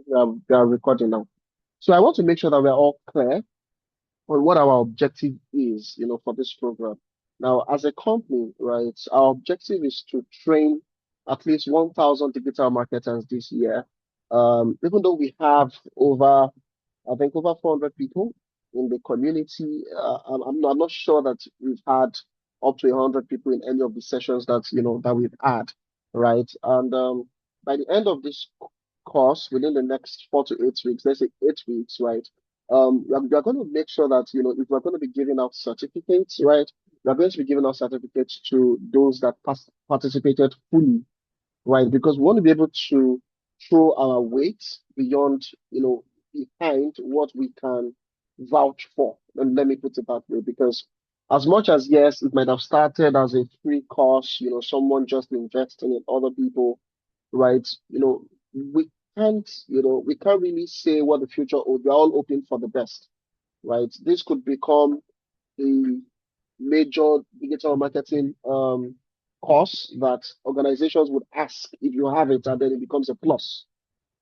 We are recording now. So I want to make sure that we're all clear on what our objective is, for this program. Now, as a company, right, our objective is to train at least 1,000 digital marketers this year. Even though we have I think over 400 people in the community, I'm not sure that we've had up to 100 people in any of the sessions that we've had, right? And by the end of this course, within the next 4 to 8 weeks, let's say 8 weeks, right? We are going to make sure that if we're going to be giving out certificates, right, we are going to be giving out certificates to those that participated fully, right? Because we want to be able to throw our weight beyond, behind what we can vouch for. And let me put it that way, because as much as yes, it might have started as a free course, someone just investing in other people, right? We can't really say what the future holds. We're all hoping for the best, right? This could become a major digital marketing course that organizations would ask if you have it, and then it becomes a plus.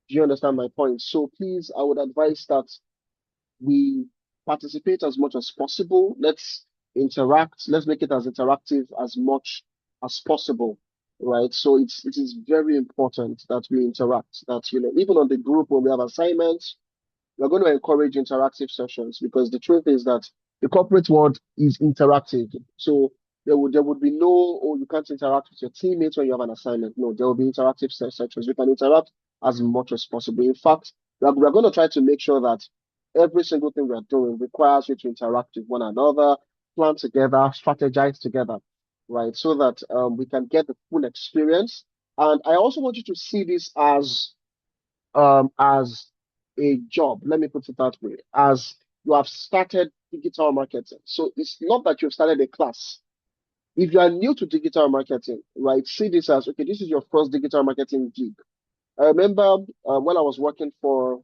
Do you understand my point? So please, I would advise that we participate as much as possible. Let's interact. Let's make it as interactive as much as possible, right? So it is very important that we interact. That even on the group when we have assignments, we're going to encourage interactive sessions because the truth is that the corporate world is interactive. So there would be no, oh, you can't interact with your teammates when you have an assignment. No, there will be interactive sessions. We can interact as much as possible. In fact, we're going to try to make sure that every single thing we're doing requires you to interact with one another, plan together, strategize together, right? So that we can get the full experience. And I also want you to see this as a job. Let me put it that way. As you have started digital marketing. So it's not that you've started a class. If you are new to digital marketing, right, see this as okay, this is your first digital marketing gig. I remember when I was working for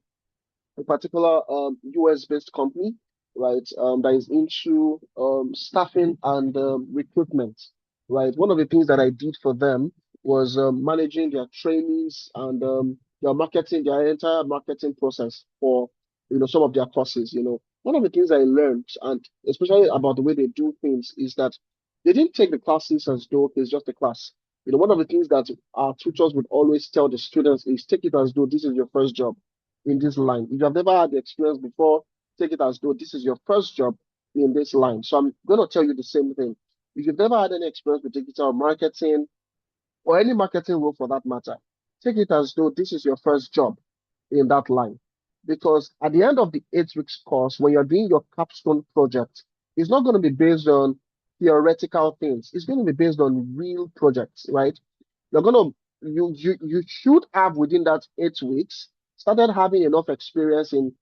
a particular US based company, right, that is into staffing and recruitment, right. One of the things that I did for them was managing their trainees and their entire marketing process for some of their courses. One of the things I learned, and especially about the way they do things, is that they didn't take the classes as though okay, it's just a class. One of the things that our tutors would always tell the students is take it as though this is your first job in this line. If you have never had the experience before, take it as though this is your first job in this line. So I'm going to tell you the same thing. If you've never had any experience with digital marketing or any marketing role for that matter, take it as though this is your first job in that line. Because at the end of the 8 weeks course, when you're doing your capstone project, it's not going to be based on theoretical things. It's going to be based on real projects, right? You're gonna you should have within that 8 weeks started having enough experience in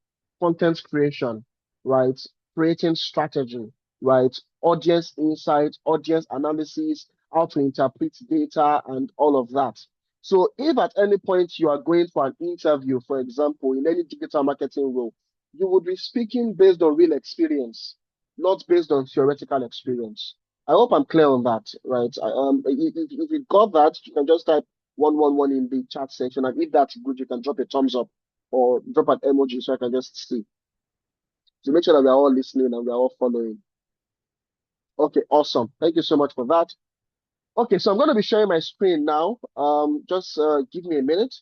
content creation, right? Creating strategy, right? Audience insight, audience analysis, how to interpret data, and all of that. So if at any point you are going for an interview, for example, in any digital marketing role, you would be speaking based on real experience, not based on theoretical experience. I hope I'm clear on that, right? If you got that, you can just type 111 in the chat section, and if that's good, you can drop a thumbs up or drop an emoji so I can just see. So make sure that we're all listening and we're all following. Okay, awesome. Thank you so much for that. Okay, so I'm going to be sharing my screen now. Just give me a minute.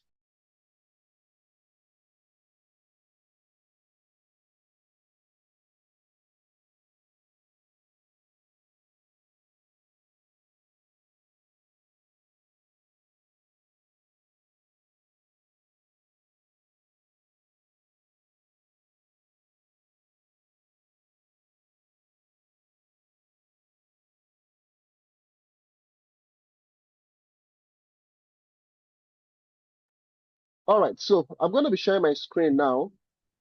All right, so I'm going to be sharing my screen now.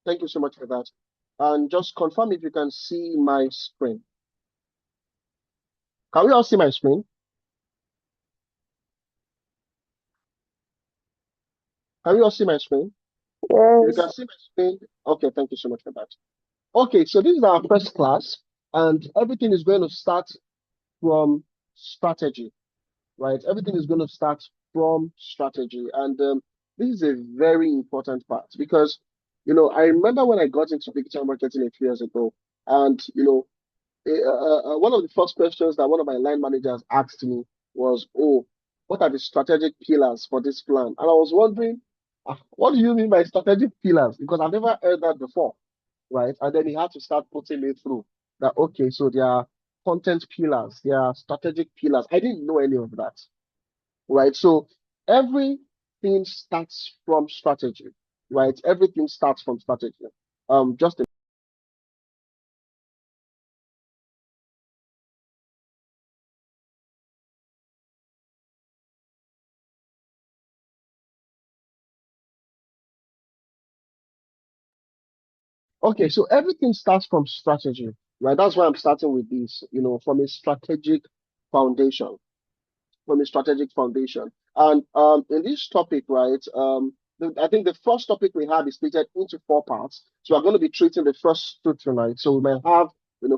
Thank you so much for that. And just confirm if you can see my screen. Can we all see my screen? Can we all see my screen? If you can Yes. see my screen, okay, thank you so much for that. Okay, so this is our first class, and everything is going to start from strategy, right? Everything is going to start from strategy. And This is a very important part because, I remember when I got into digital marketing a few years ago, and, one of the first questions that one of my line managers asked me was, "Oh, what are the strategic pillars for this plan?" And I was wondering, what do you mean by strategic pillars? Because I've never heard that before, right? And then he had to start putting me through that. Okay, so there are content pillars, there are strategic pillars. I didn't know any of that, right? So everything starts from strategy, right? Everything starts from strategy. Just Okay, so everything starts from strategy, right? That's why I'm starting with this, from a strategic foundation, from a strategic foundation. And in this topic, right, I think the first topic we have is split into four parts. So we're going to be treating the first two tonight. So we might have,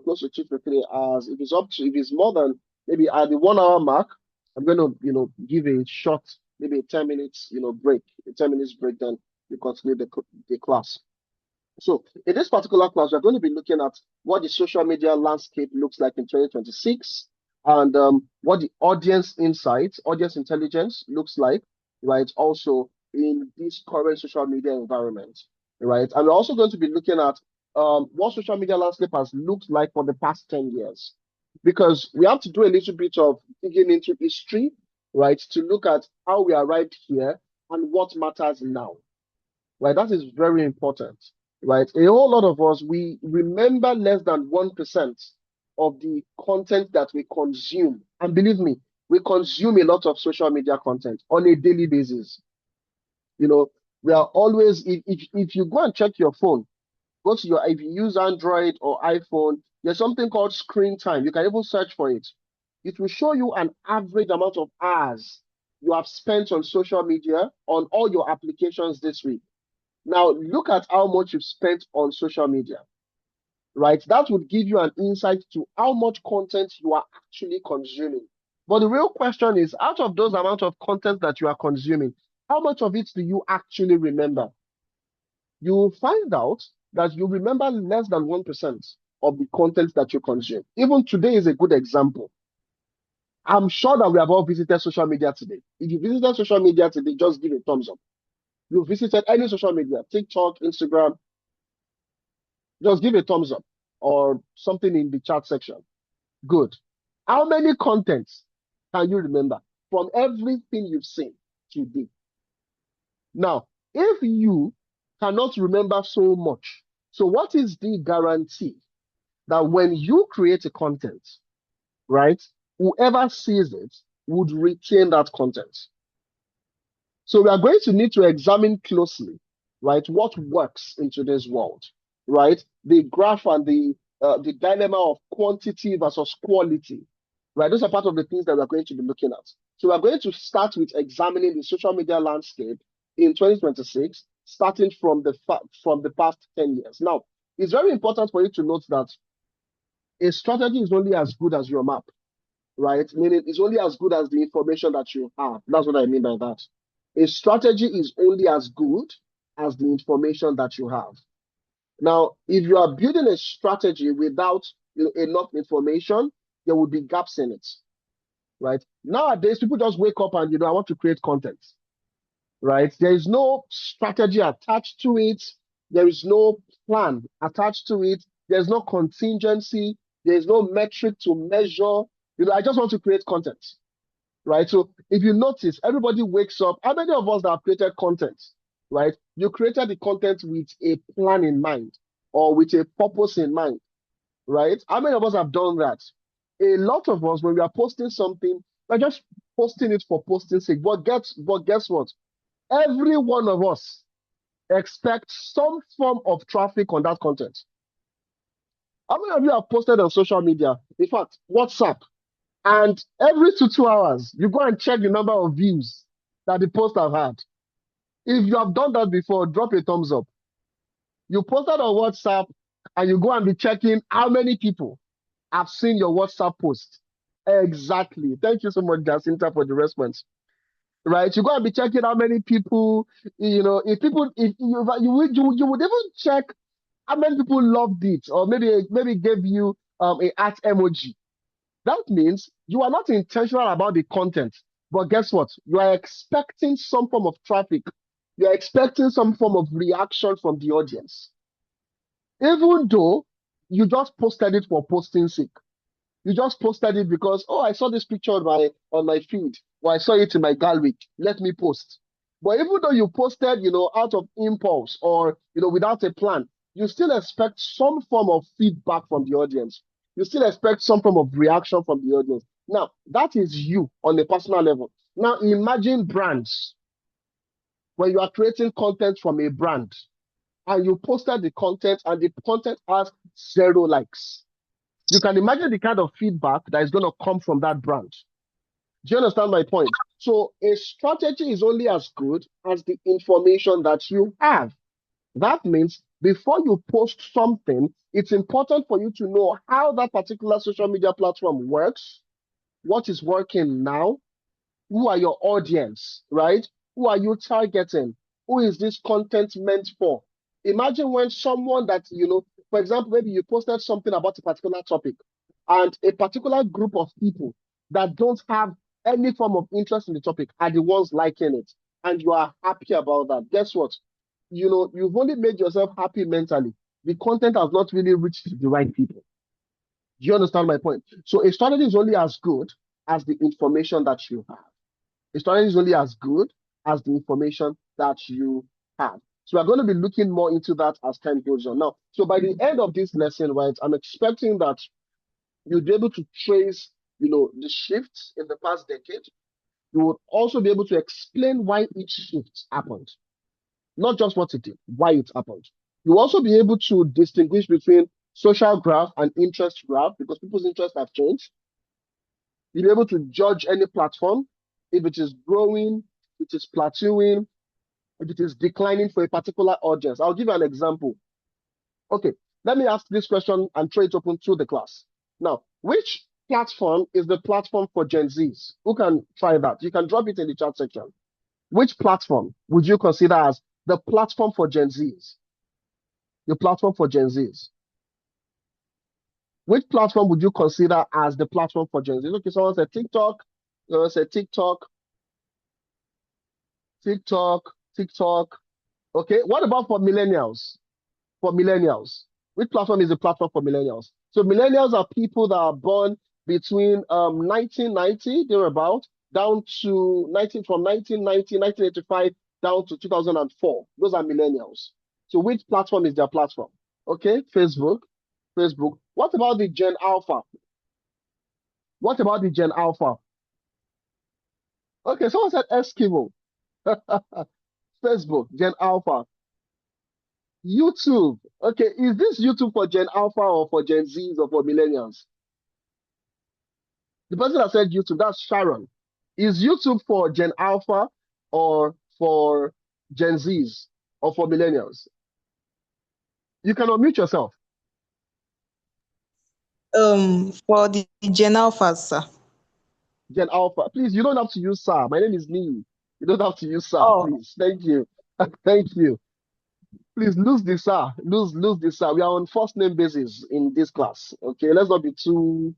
close to 2 to 3 hours. If it's more than maybe at the 1 hour mark, I'm going to, give a short, maybe a 10 minutes, break, a 10 minutes break, then we continue the class. So in this particular class, we're going to be looking at what the social media landscape looks like in 2026 and what the audience insights, audience intelligence looks like, right? Also in this current social media environment, right? And we're also going to be looking at what social media landscape has looked like for the past 10 years, because we have to do a little bit of digging into history, right? To look at how we arrived here and what matters now, right? That is very important, right? A whole lot of us, we remember less than 1% of the content that we consume. And believe me, we consume a lot of social media content on a daily basis. You know, we are always, if you go and check your phone, go to your, if you use Android or iPhone, there's something called screen time. You can even search for it. It will show you an average amount of hours you have spent on social media on all your applications this week. Now, look at how much you've spent on social media, right? That would give you an insight to how much content you are actually consuming. But the real question is, out of those amount of content that you are consuming, how much of it do you actually remember? You will find out that you remember less than 1% of the content that you consume. Even today is a good example. I'm sure that we have all visited social media today. If you visited social media today, just give a thumbs up. You visited any social media, TikTok, Instagram, just give a thumbs up or something in the chat section. Good. How many contents can you remember from everything you've seen today? Now, if you cannot remember so much, so what is the guarantee that when you create a content, right, whoever sees it would retain that content? So we are going to need to examine closely, right, what works in today's world, right? The graph and the dilemma of quantity versus quality, right? Those are part of the things that we're going to be looking at. So we're going to start with examining the social media landscape in 2026, starting from the past 10 years. Now, it's very important for you to note that a strategy is only as good as your map, right? Meaning it's only as good as the information that you have. That's what I mean by that. A strategy is only as good as the information that you have. Now, if you are building a strategy without enough information, there will be gaps in it, right? Nowadays, people just wake up and I want to create content, right? There is no strategy attached to it. There is no plan attached to it. There's no contingency. There's no metric to measure. I just want to create content, right? So if you notice, everybody wakes up. How many of us that have created content, right? You created the content with a plan in mind or with a purpose in mind, right? How many of us have done that? A lot of us, when we are posting something, we're just posting it for posting sake. But guess what? Every one of us expects some form of traffic on that content. How many of you have posted on social media? In fact, WhatsApp. And every 2 hours, you go and check the number of views that the post have had. If you have done that before, drop a thumbs up. You posted on WhatsApp and you go and be checking how many people have seen your WhatsApp post. Exactly. Thank you so much, Jacinta, for the response. right? You go and be checking how many people, if people, if you would even check how many people loved it, or maybe gave you a heart emoji. That means you are not intentional about the content, but guess what? You are expecting some form of traffic. You are expecting some form of reaction from the audience, even though you just posted it for posting sake. You just posted it because, oh, I saw this picture on my feed, or I saw it in my gallery. Let me post. But even though you posted, out of impulse or without a plan, you still expect some form of feedback from the audience. You still expect some form of reaction from the audience. Now, that is you on a personal level. Now, imagine brands when you are creating content from a brand and you posted the content and the content has 0 likes. You can imagine the kind of feedback that is going to come from that brand. Do you understand my point? So a strategy is only as good as the information that you have. That means before you post something, it's important for you to know how that particular social media platform works, what is working now, who are your audience, right? Who are you targeting? Who is this content meant for? Imagine when someone that, for example, maybe you posted something about a particular topic and a particular group of people that don't have any form of interest in the topic are the ones liking it. And you are happy about that. Guess what? You've only made yourself happy mentally. The content has not really reached the right people. Do you understand my point? So a strategy is only as good as the information that you have. A strategy is only as good as the information that you have. So we're going to be looking more into that as time goes on. Now, so by the end of this lesson, right, I'm expecting that you'll be able to trace, the shifts in the past decade. You would also be able to explain why each shift happened, not just what it did, why it happened. You'll also be able to distinguish between social graph and interest graph because people's interests have changed. You'll be able to judge any platform if it is growing, it is plateauing, if it is declining for a particular audience. I'll give you an example. Okay, let me ask this question and throw it open to the class. Now, which platform is the platform for Gen Zs? Who can try that? You can drop it in the chat section. Which platform would you consider as the platform for Gen Zs? The platform for Gen Zs. Which platform would you consider as the platform for Gen Zs? Okay, someone said TikTok. Someone said TikTok. TikTok. Okay, what about for millennials? For millennials, which platform is the platform for millennials? So millennials are people that are born between 1990 thereabout down to 1985 down to 2004. Those are millennials. So which platform is their platform? Okay, Facebook. What about the Gen Alpha? What about the Gen Alpha? Okay, someone said Eskimo. Facebook, Gen Alpha. YouTube. Okay, is this YouTube for Gen Alpha or for Gen Zs or for millennials? The person that said YouTube, that's Sharon. Is YouTube for Gen Alpha or for Gen Zs or for millennials? You can unmute yourself. For the Gen Alphas, sir. Gen Alpha. Please, you don't have to use sir. My name is Nee. You don't have to use sir, Oh, please. Thank you. Thank you. Please lose the sir. Lose the sir. We are on first name basis in this class. Okay, let's not be too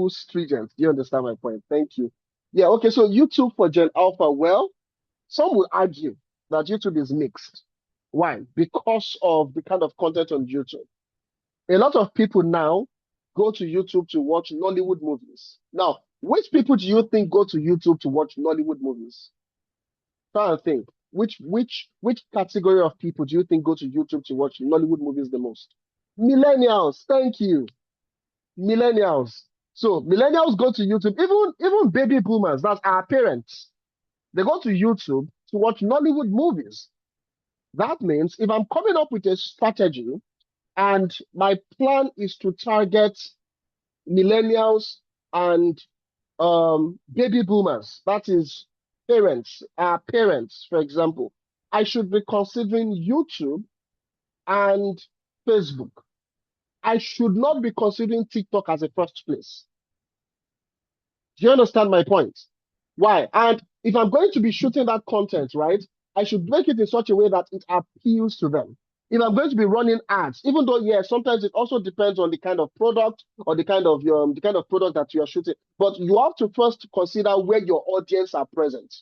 stringent. Do you understand my point? Thank you. Yeah, okay, so YouTube for Gen Alpha. Well, some will argue that YouTube is mixed. Why? Because of the kind of content on YouTube. A lot of people now go to YouTube to watch Nollywood movies. Now, which people do you think go to YouTube to watch Nollywood movies? Try and think. Which category of people do you think go to YouTube to watch Nollywood movies the most? Millennials. Thank you. Millennials. So millennials go to YouTube. Even baby boomers, that's our parents, they go to YouTube to watch Nollywood movies. That means if I'm coming up with a strategy and my plan is to target millennials and baby boomers, that is our parents, for example, I should be considering YouTube and Facebook. I should not be considering TikTok as a first place. Do you understand my point? Why? And if I'm going to be shooting that content, right, I should make it in such a way that it appeals to them. If I'm going to be running ads, even though yes, sometimes it also depends on the kind of product or the kind of product that you are shooting. But you have to first consider where your audience are present.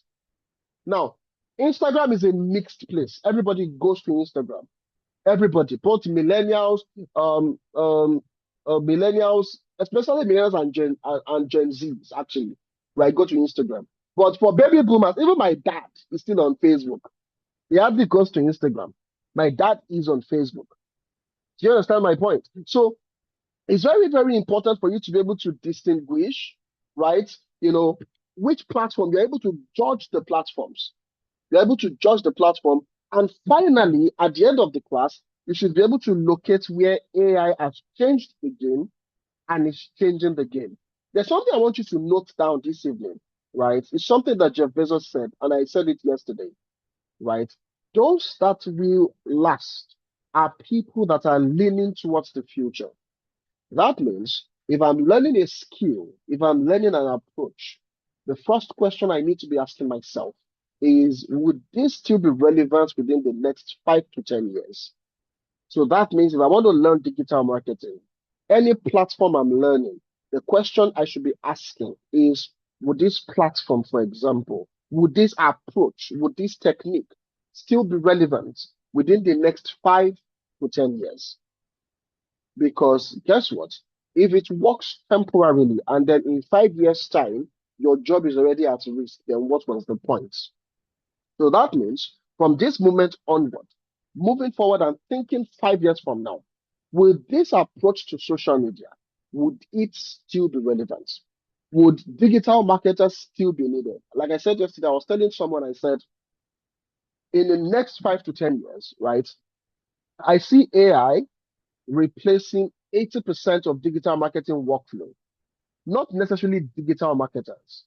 Now, Instagram is a mixed place. Everybody goes to Instagram. Everybody, both um, um, millennials, especially millennials and Gen Zs, actually, right, go to Instagram. But for baby boomers, even my dad is still on Facebook. He hardly goes to Instagram. My dad is on Facebook. Do you understand my point? So it's very, very important for you to be able to distinguish, right? Which platform you're able to judge the platforms. You're able to judge the platform. And finally, at the end of the class, you should be able to locate where AI has changed the game and is changing the game. There's something I want you to note down this evening, right? It's something that Jeff Bezos said, and I said it yesterday, right? Those that will last are people that are leaning towards the future. That means if I'm learning a skill, if I'm learning an approach, the first question I need to be asking myself is, would this still be relevant within the next 5 to 10 years? So that means if I want to learn digital marketing, any platform I'm learning, the question I should be asking is, would this platform, for example, would this approach, would this technique still be relevant within the next 5 to 10 years? Because guess what? If it works temporarily and then in 5 years' time, your job is already at risk, then what was the point? So that means from this moment onward, moving forward and thinking 5 years from now, will this approach to social media, would it still be relevant? Would digital marketers still be needed? Like I said yesterday, I was telling someone, I said, in the next 5 to 10 years, right, I see AI replacing 80% of digital marketing workflow, not necessarily digital marketers.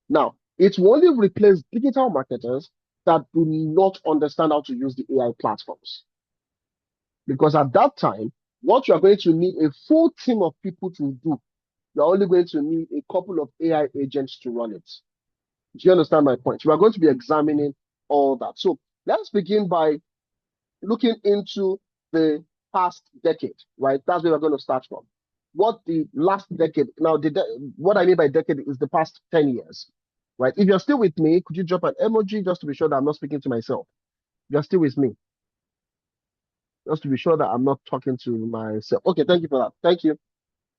Now, it will only replace digital marketers that do not understand how to use the AI platforms. Because at that time, what you are going to need a full team of people to do, you're only going to need a couple of AI agents to run it. Do you understand my point? We are going to be examining all that. So let's begin by looking into the past decade, right? That's where we're going to start from. What the last decade, now, what I mean by decade is the past 10 years, right? If you're still with me, could you drop an emoji just to be sure that I'm not speaking to myself? You're still with me, just to be sure that I'm not talking to myself. Okay, thank you for that. Thank you.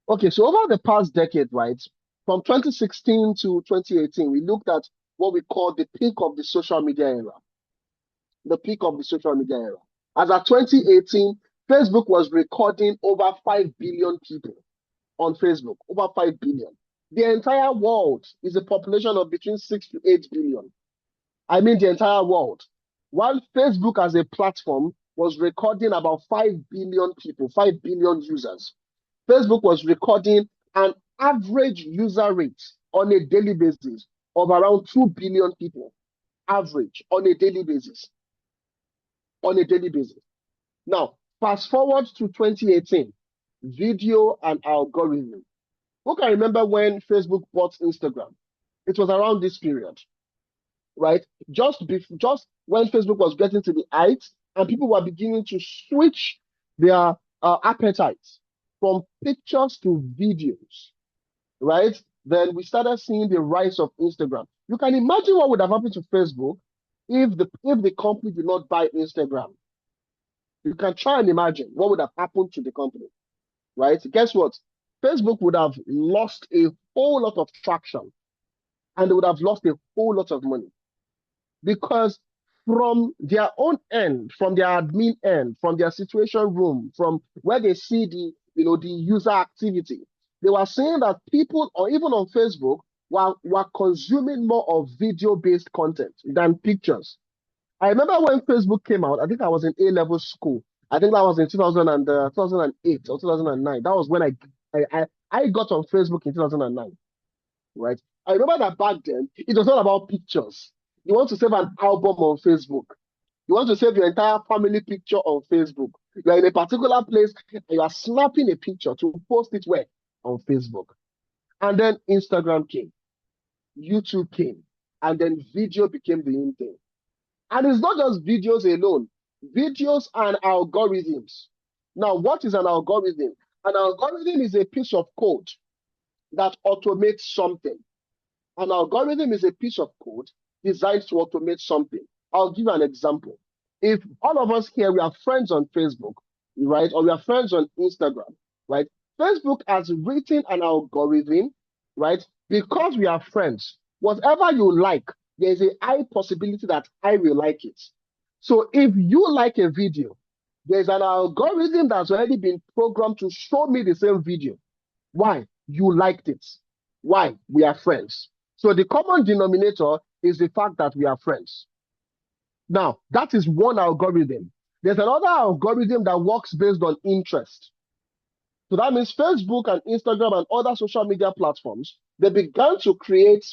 Okay, so over the past decade, right, from 2016 to 2018, we looked at what we call the peak of the social media era. The peak of the social media era. As at 2018, Facebook was recording over 5 billion people on Facebook, over 5 billion. The entire world is a population of between 6 to 8 billion. I mean, the entire world. While Facebook as a platform was recording about 5 billion people, 5 billion users, Facebook was recording an average user rate on a daily basis of around 2 billion people, average on a daily basis. On a daily basis. Now, fast forward to 2018, video and algorithm. Who can remember when Facebook bought Instagram? It was around this period, right? Just when Facebook was getting to the height and people were beginning to switch their appetites from pictures to videos, right? Then we started seeing the rise of Instagram. You can imagine what would have happened to Facebook if the company did not buy Instagram. You can try and imagine what would have happened to the company, right? Guess what? Facebook would have lost a whole lot of traction and they would have lost a whole lot of money because from their own end, from their admin end, from their situation room, from where they see the user activity, they were saying that people, or even on Facebook, were consuming more of video-based content than pictures. I remember when Facebook came out, I think I was in A-level school. I think that was in 2008 or 2009. That was when I got on Facebook in 2009, right? I remember that back then, it was all about pictures. You want to save an album on Facebook. You want to save your entire family picture on Facebook. You are in a particular place and you are snapping a picture to post it where? On Facebook. And then Instagram came. YouTube came, and then video became the in thing. And it's not just videos alone, videos and algorithms. Now, what is an algorithm? An algorithm is a piece of code that automates something. An algorithm is a piece of code designed to automate something. I'll give you an example. If all of us here, we are friends on Facebook, right? Or we are friends on Instagram, right? Facebook has written an algorithm, right? Because we are friends. Whatever you like, there's a high possibility that I will like it. So if you like a video, there's an algorithm that's already been programmed to show me the same video. Why? You liked it. Why? We are friends. So the common denominator is the fact that we are friends. Now, that is one algorithm. There's another algorithm that works based on interest. So that means Facebook and Instagram and other social media platforms, they began to create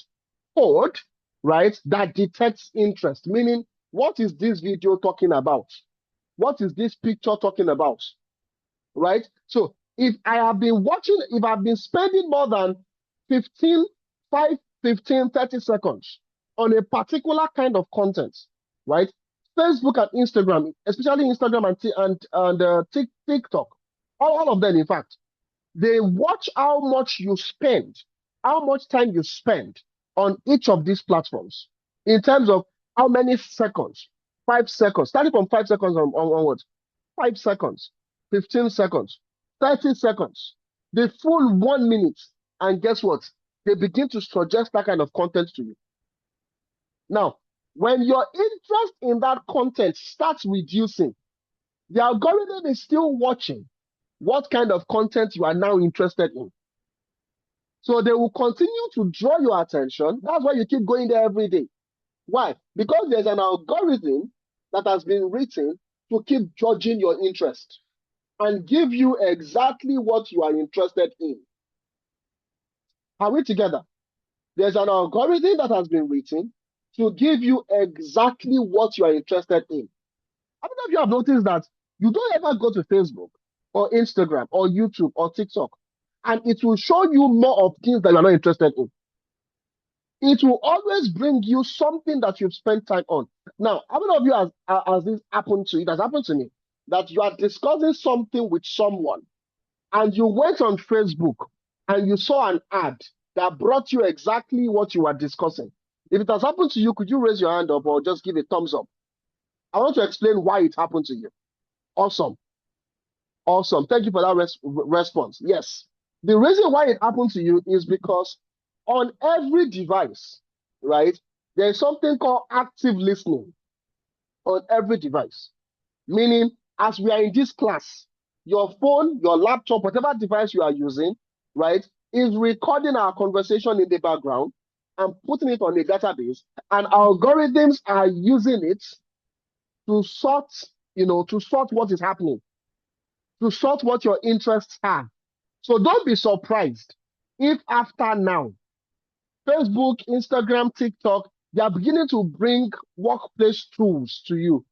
code, right, that detects interest, meaning what is this video talking about? What is this picture talking about? Right? So if I've been spending more than 15, 5, 15, 30 seconds on a particular kind of content, right? Facebook and Instagram, especially Instagram and TikTok, all of them, in fact, they watch how much you spend, how much time you spend on each of these platforms in terms of how many seconds, 5 seconds, starting from 5 seconds onwards, 5 seconds, 15 seconds, 30 seconds, the full 1 minute. And guess what? They begin to suggest that kind of content to you. Now, when your interest in that content starts reducing, the algorithm is still watching what kind of content you are now interested in. So they will continue to draw your attention. That's why you keep going there every day. Why? Because there's an algorithm that has been written to keep judging your interest and give you exactly what you are interested in. Are we together? There's an algorithm that has been written to give you exactly what you are interested in. How many of you have noticed that you don't ever go to Facebook or Instagram or YouTube or TikTok and it will show you more of things that you are not interested in? It will always bring you something that you've spent time on. Now, how many of you has this happened to you? It has happened to me that you are discussing something with someone and you went on Facebook and you saw an ad that brought you exactly what you were discussing. If it has happened to you, could you raise your hand up or just give a thumbs up? I want to explain why it happened to you. Awesome. Awesome. Thank you for that response. Yes. The reason why it happened to you is because on every device, right, there's something called active listening on every device. Meaning, as we are in this class, your phone, your laptop, whatever device you are using, right, is recording our conversation in the background and putting it on a database, and algorithms are using it to sort, to sort what is happening, to sort what your interests are. So don't be surprised if after now, Facebook, Instagram, TikTok, they are beginning to bring workplace tools to you.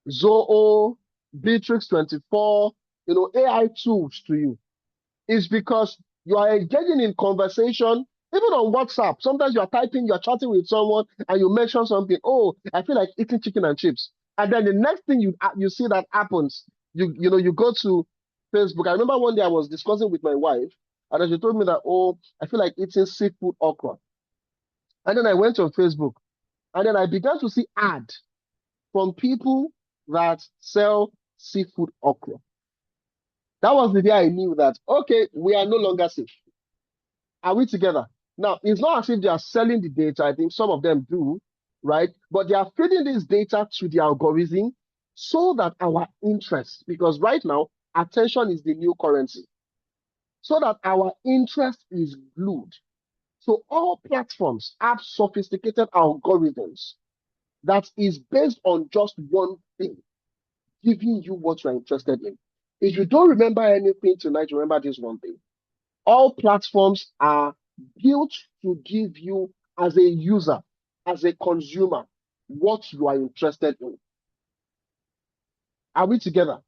Zoho, Beatrix 24, AI tools to you. It's because you are engaging in conversation, even on WhatsApp. Sometimes you are typing, you are chatting with someone, and you mention something. Oh, I feel like eating chicken and chips. And then the next thing you see that happens, you go to Facebook. I remember one day I was discussing with my wife, and then she told me that, oh, I feel like eating seafood okra. And then I went on Facebook, and then I began to see ads from people that sell seafood okra. That was the day I knew that, okay, we are no longer safe. Are we together? Now, it's not as if they are selling the data. I think some of them do, right? But they are feeding this data to the algorithm so that our interest, because right now, attention is the new currency, so that our interest is glued. So all platforms have sophisticated algorithms that is based on just one thing, giving you what you're interested in. If you don't remember anything tonight, remember this one thing. All platforms are built to give you, as a user, as a consumer, what you are interested in. Are we together?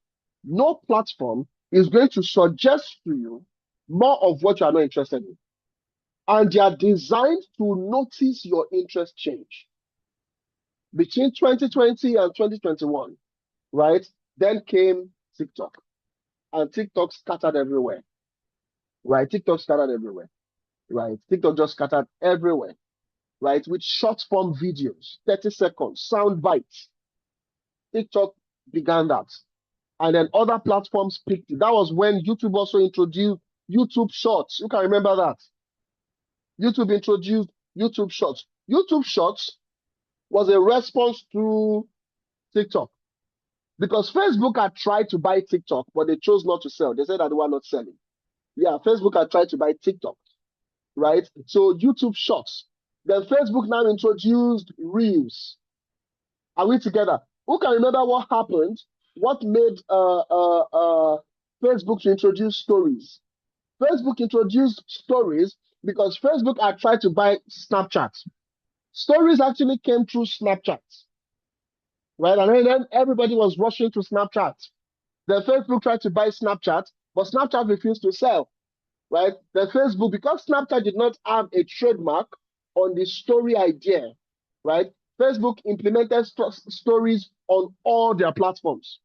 No platform is going to suggest to you more of what you are not interested in. And they are designed to notice your interest change. Between 2020 and 2021, right? Then came TikTok, and TikTok scattered everywhere, right? TikTok scattered everywhere, right? TikTok just scattered everywhere, right? With short form videos, 30 seconds, sound bites. TikTok began that. And then other platforms picked it. That was when YouTube also introduced YouTube Shorts. You can remember that. YouTube introduced YouTube Shorts. YouTube Shorts was a response to TikTok because Facebook had tried to buy TikTok, but they chose not to sell. They said that they were not selling. Yeah, Facebook had tried to buy TikTok, right? So YouTube Shorts. Then Facebook now introduced Reels. Are we together? Who can remember what happened? What made Facebook to introduce stories? Facebook introduced stories because Facebook had tried to buy Snapchat. Stories actually came through Snapchat, right? And then everybody was rushing to Snapchat. Then Facebook tried to buy Snapchat, but Snapchat refused to sell, right? Then Facebook, because Snapchat did not have a trademark on the story idea, right? Facebook implemented stories on all their platforms,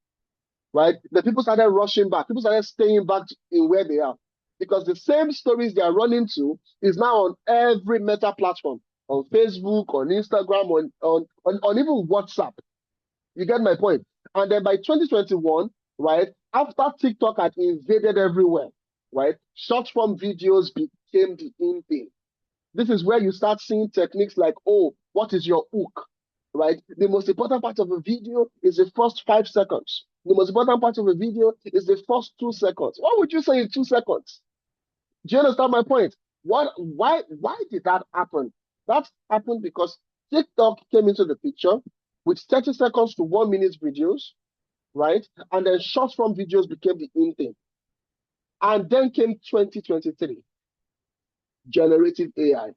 right? The people started rushing back. People started staying back in where they are because the same stories they are running to is now on every meta platform, on Facebook, on Instagram, on even WhatsApp. You get my point? And then by 2021, right, after TikTok had invaded everywhere, right, short form videos became the in thing. This is where you start seeing techniques like, oh, what is your hook? Right? The most important part of a video is the first 5 seconds. The most important part of a video is the first 2 seconds. What would you say in 2 seconds? Do you understand my point? Why did that happen? That happened because TikTok came into the picture with 30 seconds to 1 minute videos, right? And then short form videos became the in thing. And then came 2023, generative AI,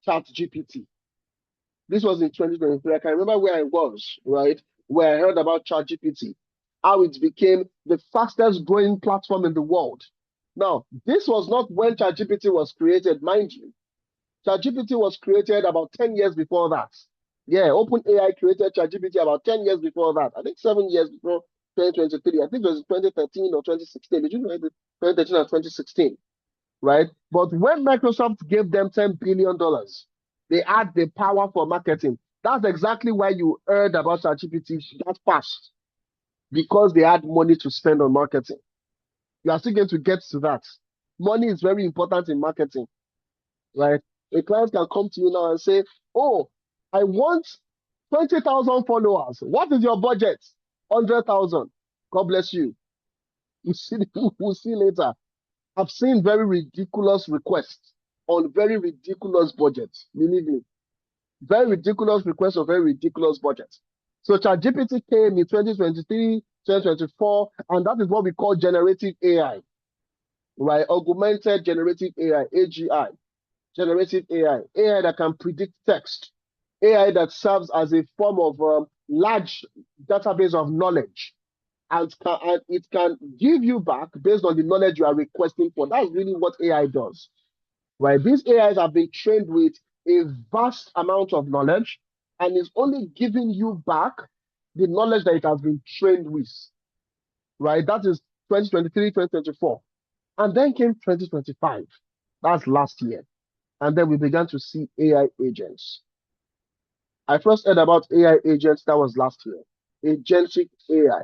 chat GPT. This was in 2023. I can remember where I was, right? Where I heard about ChatGPT, how it became the fastest growing platform in the world. Now, this was not when ChatGPT was created, mind you. ChatGPT was created about 10 years before that. Yeah, OpenAI created ChatGPT about 10 years before that. I think 7 years before 2023. I think it was 2013 or 2016, between 2013 and 2016, right? But when Microsoft gave them $10 billion, they had the power for marketing. That's exactly why you heard about ChatGPT that fast, because they had money to spend on marketing. You are still going to get to that. Money is very important in marketing, right? A client can come to you now and say, oh, I want 20,000 followers. What is your budget? 100,000. God bless you. We'll see later. I've seen very ridiculous requests on very ridiculous budgets. Believe me, very ridiculous requests on very ridiculous budgets. So ChatGPT came in 2023, 2024, and that is what we call generative AI, right? Augmented generative AI, AGI, generative AI that can predict text, AI that serves as a form of large database of knowledge, and it can give you back based on the knowledge you are requesting for. That's really what AI does, right? These AIs have been trained with a vast amount of knowledge and is only giving you back the knowledge that it has been trained with, right? That is 2023, 2024. And then came 2025. That's last year. And then we began to see AI agents. I first heard about AI agents, that was last year. Agentic AI.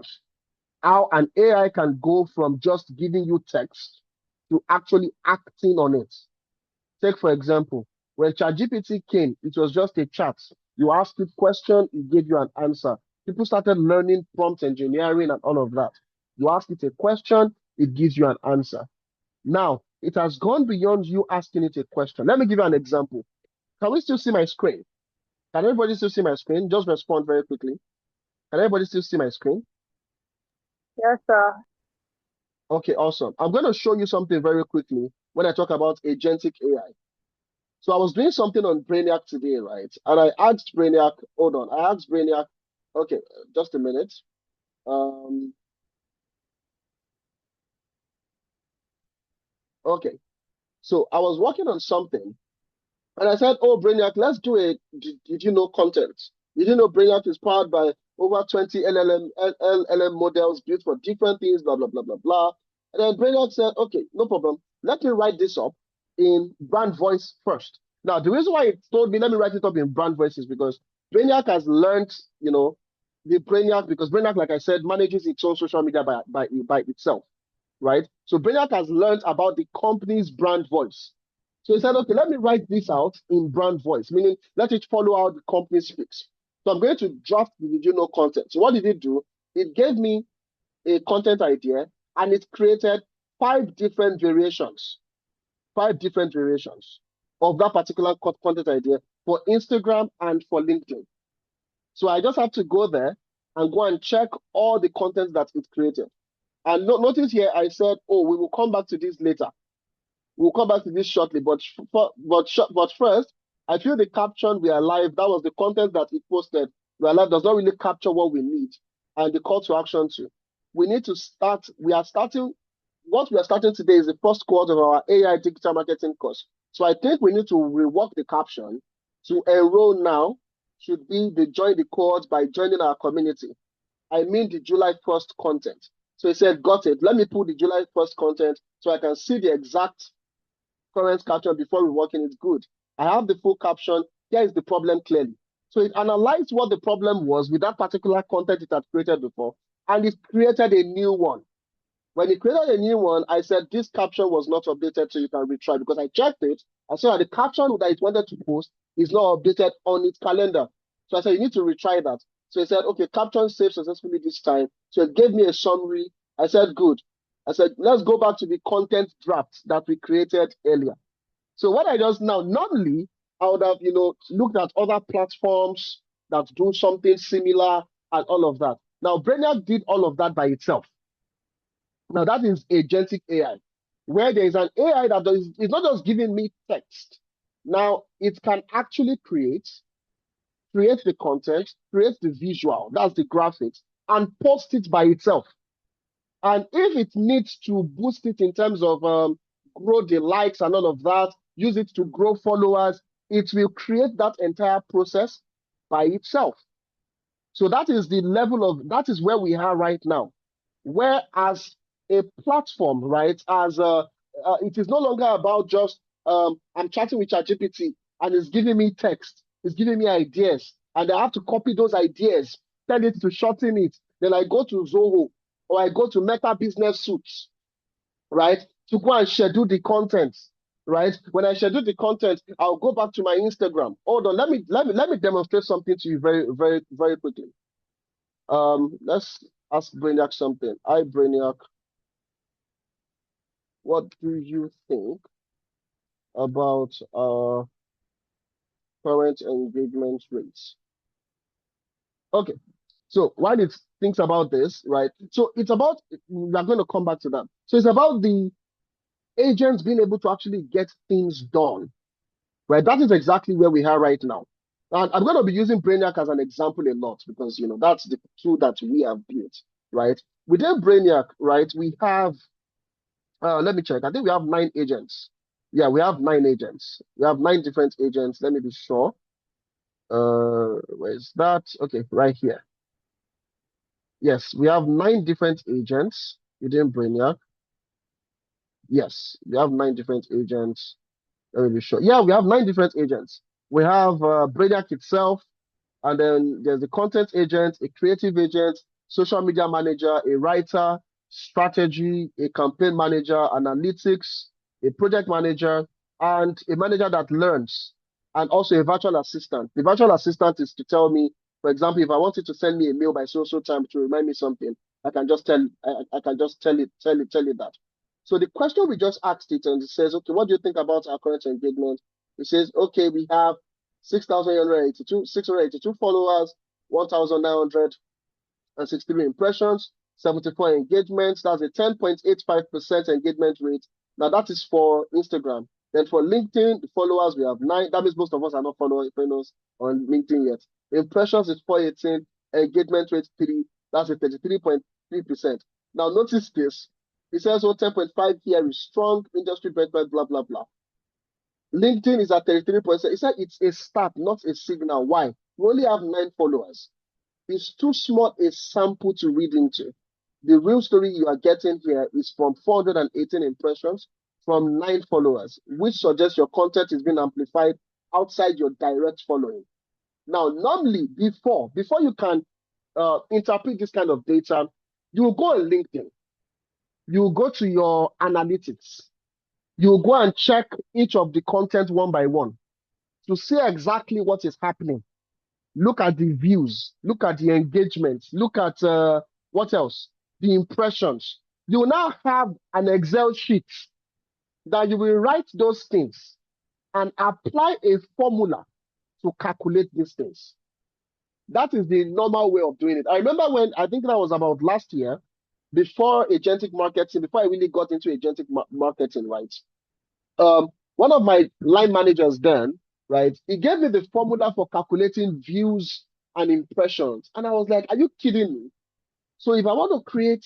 How an AI can go from just giving you text to actually acting on it. Take, for example, when ChatGPT came, it was just a chat. You asked it question, it gave you an answer. People started learning prompt engineering and all of that. You ask it a question, it gives you an answer. Now, it has gone beyond you asking it a question. Let me give you an example. Can we still see my screen? Can everybody still see my screen? Just respond very quickly. Can everybody still see my screen? Yes, sir. Okay, awesome. I'm going to show you something very quickly when I talk about agentic AI. So I was doing something on Brainiark today, right? And I asked Brainiark, hold on, I asked Brainiark, okay, just a minute. Okay. So I was working on something, and I said, "Oh, Brainiac, let's do it. Did you know content? Did you know Brainiac is powered by over 20 LLM models built for different things, blah, blah, blah, blah, blah." And then Brainiac said, "Okay, no problem. Let me write this up in brand voice first." Now, the reason why it told me, let me write it up in brand voice is because Brainiac has learned, the Brainiac, because Brainiac, like I said, manages its own social media by itself, right? So Brainiac has learned about the company's brand voice. So he said, okay, let me write this out in brand voice, meaning let it follow how the company speaks. So I'm going to draft the did you know content. So what did it do? It gave me a content idea and it created five different variations of that particular content idea for Instagram and for LinkedIn. So I just have to go there and go and check all the content that it created. And notice here, I said, oh, we will come back to this later. We'll come back to this shortly, but first, I feel the caption "We are live." That was the content that it posted. "We are live" does not really capture what we need, and the call to action too. We need to start. We are starting. What we are starting today is the first quarter of our AI digital marketing course. So I think we need to rework the caption to "Enroll now" should be the join the cohort by joining our community. I mean the July 1st content. So he said, got it. Let me put the July 1st content so I can see the exact current caption before we work in. It's good. I have the full caption. Here is the problem clearly. So it analyzed what the problem was with that particular content it had created before, and it created a new one. When it created a new one, I said this caption was not updated, so you can retry, because I checked it. I saw that the caption that it wanted to post is not updated on its calendar. So I said, you need to retry that. So it said, okay, caption saved successfully this time. So it gave me a summary. I said, good. I said, let's go back to the content draft that we created earlier. So what I just now, normally I would have, looked at other platforms that do something similar and all of that. Now, Brainiac did all of that by itself. Now that is agentic AI, where there is an AI that is not just giving me text. Now it can actually create the content, create the visual, that's the graphics, and post it by itself. And if it needs to boost it in terms of grow the likes and all of that, use it to grow followers, it will create that entire process by itself. So that is that is where we are right now. Whereas a platform, right, it is no longer about just I'm chatting with ChatGPT and it's giving me text, it's giving me ideas, and I have to copy those ideas, tell it to shorten it. Then I go to Zoho or I go to Meta Business Suits, right, to go and schedule the content. Right. When I schedule the content, I'll go back to my Instagram. Hold on, let me demonstrate something to you very, very, very quickly. Let's ask Brainiac something. Hi, Brainiac. What do you think about current engagement rates? Okay, so while it thinks about this, right? So it's about, we're going to come back to that. So it's about the agents being able to actually get things done, right? That is exactly where we are right now. And I'm going to be using Brainiac as an example a lot because, that's the tool that we have built, right? Within Brainiac, right, we have let me check. I think we have 9 agents. Yeah, we have 9 agents. We have 9 different agents. Let me be sure. Where's that? Okay, right here. Yes, we have 9 different agents within Brainiac. Yes, we have 9 different agents. Let me be sure. Yeah, we have 9 different agents. We have Brainiac itself, and then there's the content agent, a creative agent, social media manager, a writer, strategy, a campaign manager, analytics, a project manager, and a manager that learns, and also a virtual assistant. The virtual assistant is to tell me, for example, if I wanted to send me a mail by so time to remind me something, I can just tell it that. So the question we just asked it, and it says, okay, what do you think about our current engagement? It says, okay, we have 682 followers, 1,963 impressions, 74 engagements. That's a 10.85% engagement rate. Now that is for Instagram. Then for LinkedIn, the followers, we have 9. That means most of us are not followers on LinkedIn yet. Impressions is 418, engagement rate 3. That's a 33.3%. Now notice this. It says, oh, 10.5 here is strong, industry benchmark, blah, blah, blah. LinkedIn is at 33%. It said it's a start, not a signal. Why? We only have 9 followers. It's too small a sample to read into. The real story you are getting here is from 418 impressions from 9 followers, which suggests your content is being amplified outside your direct following. Now, normally, before you can interpret this kind of data, you go on LinkedIn, you go to your analytics, you go and check each of the content one by one to see exactly what is happening. Look at the views, look at the engagement, look at what else? The impressions. You will now have an Excel sheet that you will write those things and apply a formula to calculate these things. That is the normal way of doing it. I remember when, I think that was about last year, before agentic marketing, before I really got into agentic marketing, right? One of my line managers then, right, he gave me the formula for calculating views and impressions. And I was like, are you kidding me? So if I want to create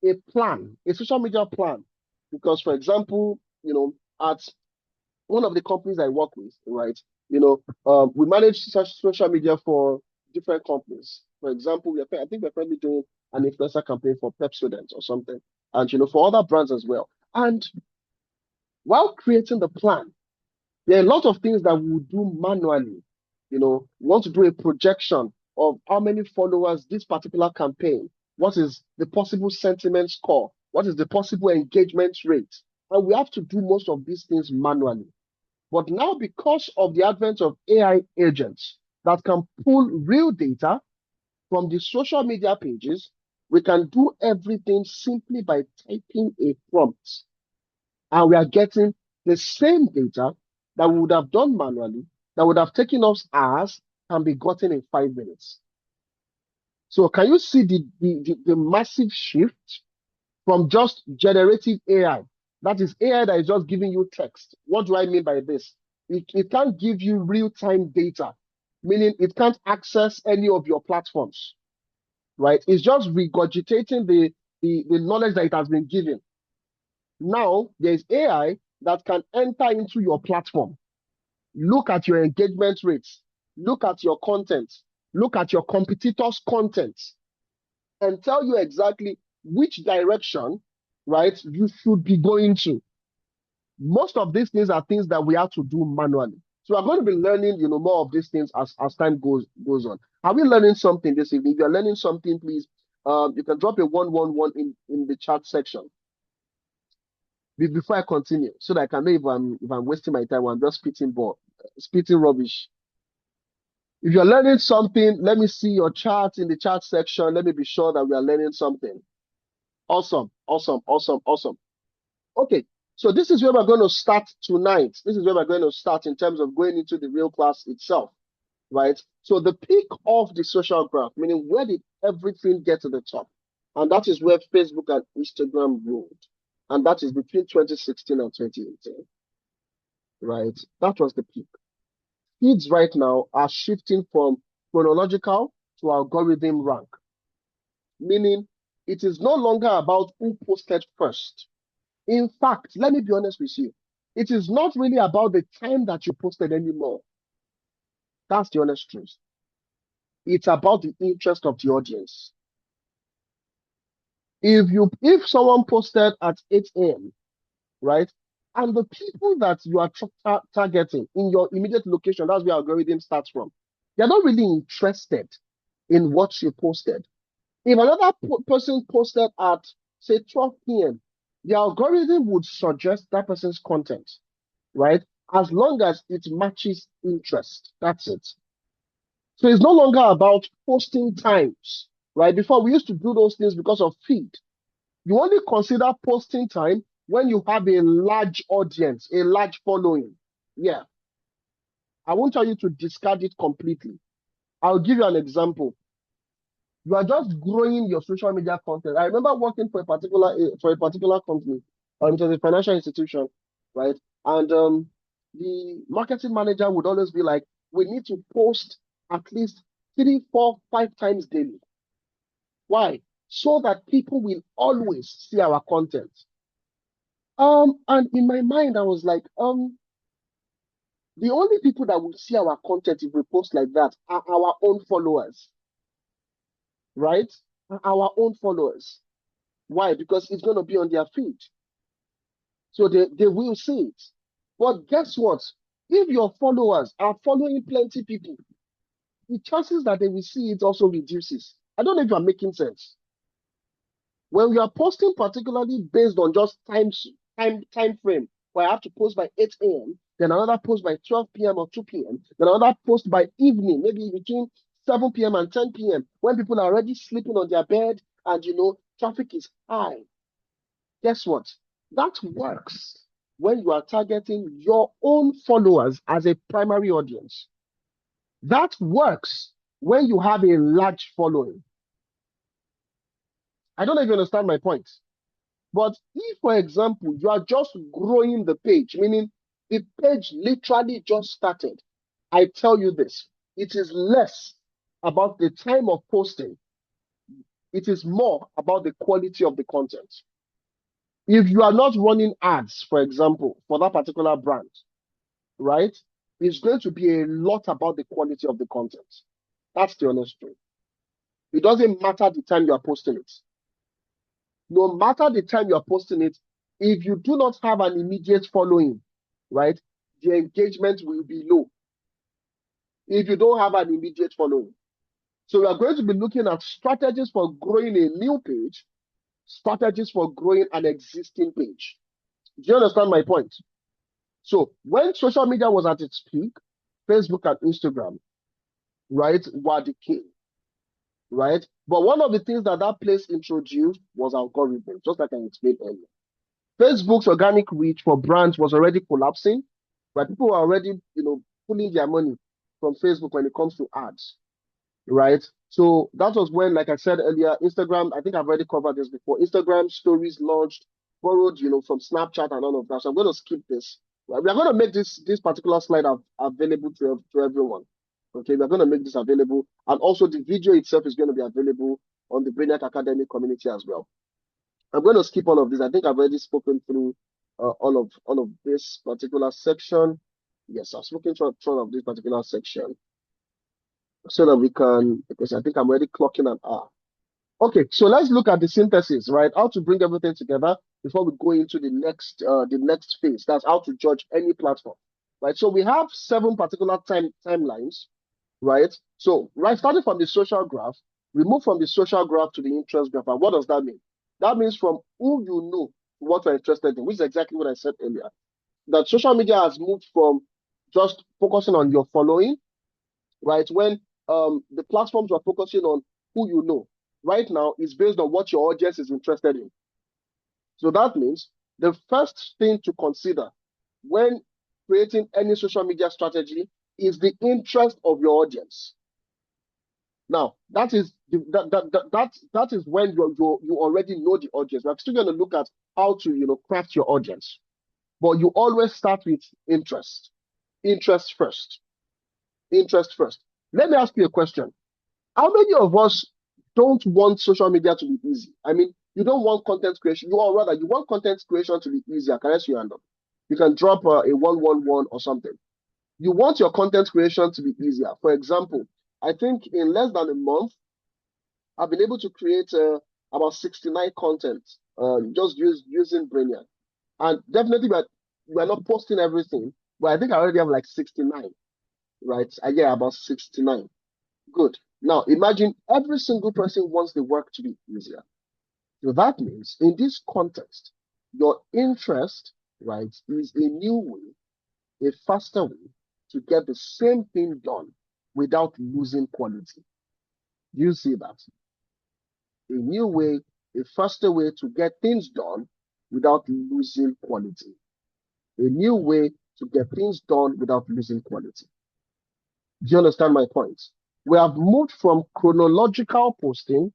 a plan, a social media plan, because for example, at one of the companies I work with, right, we manage social media for different companies. For example, I think we're currently doing an influencer campaign for Pepsodent or something, and for other brands as well. And while creating the plan, there are a lot of things that we do manually. We want to do a projection of how many followers this particular campaign, what is the possible sentiment score, what is the possible engagement rate. And we have to do most of these things manually. But now, because of the advent of AI agents that can pull real data from the social media pages, we can do everything simply by typing a prompt. And we are getting the same data that we would have done manually, that would have taken us hours, can be gotten in 5 minutes. So can you see the massive shift from just generative AI? That is AI that is just giving you text. What do I mean by this? It can't give you real-time data, meaning it can't access any of your platforms, right? It's just regurgitating the knowledge that it has been given. Now, there's AI that can enter into your platform, look at your engagement rates, look at your content, look at your competitors' content, and tell you exactly which direction, right, you should be going to. Most of these things are things that we have to do manually. So I'm going to be learning, more of these things as time goes on. Are we learning something this evening? If you're learning something, please, you can drop a 111 in the chat section before I continue, so that I can know if I'm wasting my time or I'm just spitting rubbish. If you're learning something, let me see your chat in the chat section. Let me be sure that we are learning something. Awesome. Okay, so this is where we're going to start tonight. This is where we're going to start in terms of going into the real class itself, right? So the peak of the social graph, meaning where did everything get to the top? And that is where Facebook and Instagram ruled. And that is between 2016 and 2018, right? That was the peak. Feeds right now are shifting from chronological to algorithm rank, meaning it is no longer about who posted first. In fact, let me be honest with you, it is not really about the time that you posted anymore. That's the honest truth. It's about the interest of the audience. If someone posted at 8 a.m., right, and the people that you are targeting in your immediate location, that's where algorithm starts from, they're not really interested in what you posted. If another person posted at, say, 12 p.m., the algorithm would suggest that person's content, right? As long as it matches interest. That's it. So it's no longer about posting times, right? Before, we used to do those things because of feed. You only consider posting time when you have a large audience, a large following. Yeah. I won't tell you to discard it completely. I'll give you an example. You are just growing your social media content. I remember working for a particular company. It was a financial institution, right? And the marketing manager would always be like, "We need to post at least 3, 4, 5 times daily." Why? so that people will always see our content. And in my mind, I was like, the only people that will see our content if we post like that are our own followers, right? Are our own followers. Why? Because it's going to be on their feed. So they will see it. But guess what? If your followers are following plenty people, the chances that they will see it also reduces. I don't know if I'm making sense. When we are posting particularly based on just time frame, where I have to post by 8 a.m., then another post by 12 p.m. or 2 p.m., then another post by evening, maybe between 7 p.m. and 10 p.m., when people are already sleeping on their bed and traffic is high. Guess what? That works when you are targeting your own followers as a primary audience. That works when you have a large following. I don't know if you understand my point. But if, for example, you are just growing the page, meaning the page literally just started, I tell you this, it is less about the time of posting. It is more about the quality of the content. If you are not running ads, for example, for that particular brand, right, it's going to be a lot about the quality of the content. That's the honest truth. It doesn't matter the time you are posting it. No matter the time you are posting it, if you do not have an immediate following, right, the engagement will be low. If you don't have an immediate following. So we are going to be looking at strategies for growing a new page, strategies for growing an existing page. Do you understand my point? So when social media was at its peak, Facebook and Instagram, right, were the king, right? But one of the things that place introduced was algorithm, just like I explained earlier. Facebook's organic reach for brands was already collapsing, right? People were already, pulling their money from Facebook when it comes to ads, right? So that was when, like I said earlier, Instagram, I think I've already covered this before. Instagram stories launched, borrowed, from Snapchat and all of that. So I'm going to skip this. Right? We are going to make this particular slide available to everyone. Okay, we're going to make this available. And also the video itself is going to be available on the Brainiark Academy community as well. I'm going to skip all of this. I think I've already spoken through all of this particular section. Yes, I've spoken through all of this particular section so that we can, because I think I'm already clocking an hour. Okay, so let's look at the synthesis, right? How to bring everything together before we go into the next phase. That's how to judge any platform, right? So we have 7 particular timelines, right? So starting from the social graph, we move from the social graph to the interest graph. And what does that mean? That means from who you know what you're interested in, which is exactly what I said earlier. That social media has moved from just focusing on your following, right? When the platforms are focusing on who you know. Right now, it's based on what your audience is interested in. So that means the first thing to consider when creating any social media strategy is the interest of your audience. Now, that is when you already know the audience. We're still going to look at how to craft your audience, but you always start with interest. Interest first. Interest first. Let me ask you a question. How many of us don't want social media to be easy? I mean, you don't want content creation. You want content creation to be easier. Can I see your hand up? You can drop a 111 or something. You want your content creation to be easier. For example, I think in less than a month, I've been able to create about 69 content just using Brainiark. And definitely, we're not posting everything, but I think I already have like 69, right? I get about 69. Good. Now, imagine every single person wants the work to be easier. So that means in this context, your interest, right, is a new way, a faster way to get the same thing done without losing quality. Do you see that? A new way, a faster way to get things done without losing quality. A new way to get things done without losing quality. Do you understand my point? We have moved from chronological posting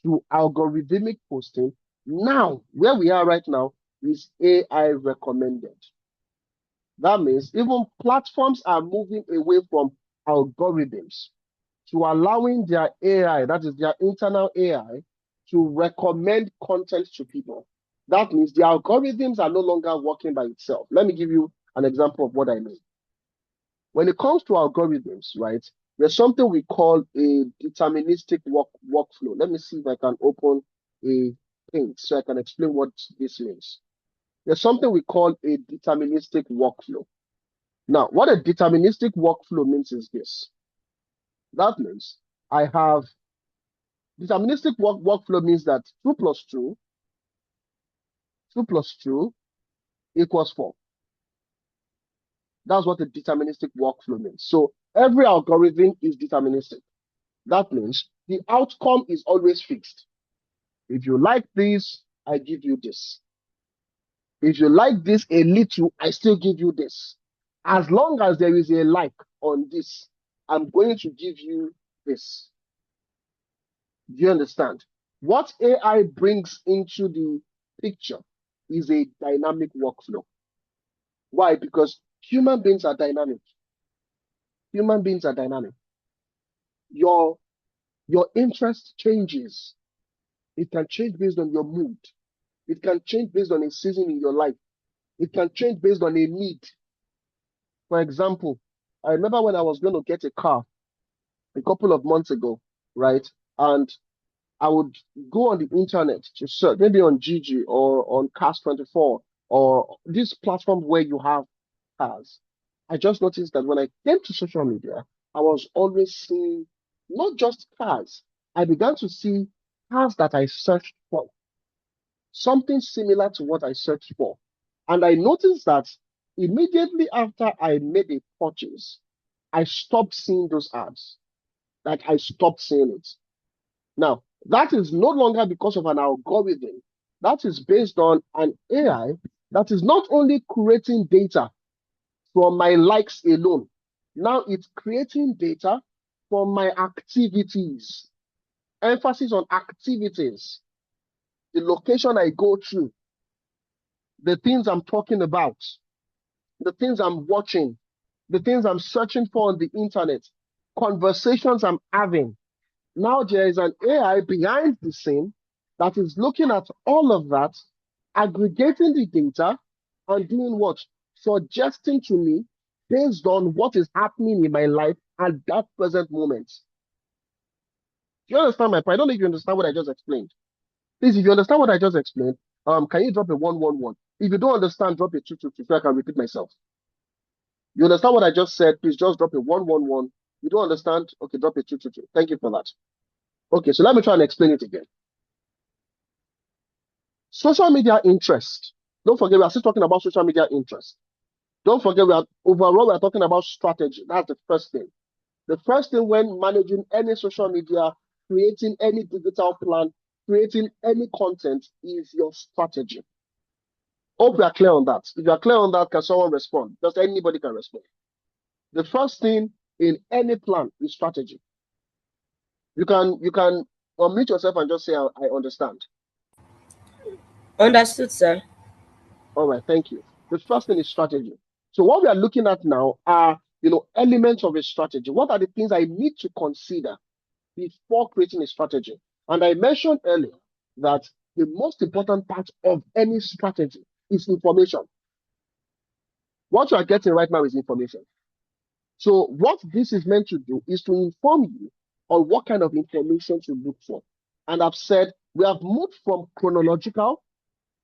to algorithmic posting. Now, where we are right now is AI recommended. That means even platforms are moving away from algorithms to allowing their AI, that is their internal AI, to recommend content to people. That means the algorithms are no longer working by itself. Let me give you an example of what I mean. When it comes to algorithms, right, there's something we call a deterministic workflow. Let me see if I can open a thing so I can explain what this means. There's something we call a deterministic workflow. Now, what a deterministic workflow means is this. That means I have deterministic workflow means that 2 plus 2 equals 4. That's what a deterministic workflow means. So every algorithm is deterministic. That means the outcome is always fixed. If you like this, I give you this. If you like this a little, I still give you this. As long as there is a like on this, I'm going to give you this. Do you understand? What AI brings into the picture is a dynamic workflow. Why? Because human beings are dynamic. Human beings are dynamic. Your interest changes. It can change based on your mood. It can change based on a season in your life. It can change based on a need. For example, I remember when I was going to get a car a couple of months ago, right? And I would go on the internet to search, maybe on Gigi or on Cars24 or this platform where you have cars. I just noticed that when I came to social media, I was always seeing not just cars. I began to see cars that I searched for, something similar to what I searched for. And I noticed that immediately after I made a purchase, I stopped seeing those ads. Like I stopped seeing it. Now, that is no longer because of an algorithm. That is based on an AI that is not only creating data from my likes alone. Now it's creating data from my activities. Emphasis on activities. The location I go to, the things I'm talking about, the things I'm watching, the things I'm searching for on the internet, conversations I'm having. Now there is an AI behind the scene that is looking at all of that, aggregating the data, and doing what? Suggesting to me based on what is happening in my life at that present moment. Do you understand my point? I don't know if you understand what I just explained. Please, if you understand what I just explained, can you drop a 111? If you don't understand, drop a 222 so I can repeat myself. You understand what I just said? Please just drop a 111. You don't understand? Okay, drop a 222. Thank you for that. Okay, so let me try and explain it again. Social media interest. Don't forget, we are still talking about social media interest. Don't forget, we are talking about strategy. That's the first thing. The first thing when managing any social media, creating any digital plan, creating any content is your strategy. Hope we are clear on that. If you are clear on that, can someone respond? Just anybody can respond. The first thing in any plan is strategy. You can unmute yourself and just say, I understand. Understood, sir. All right, thank you. The first thing is strategy. So what we are looking at now are, elements of a strategy. What are the things I need to consider before creating a strategy? And I mentioned earlier that the most important part of any strategy is information. What you are getting right now is information. So what this is meant to do is to inform you on what kind of information to look for. And I've said we have moved from chronological,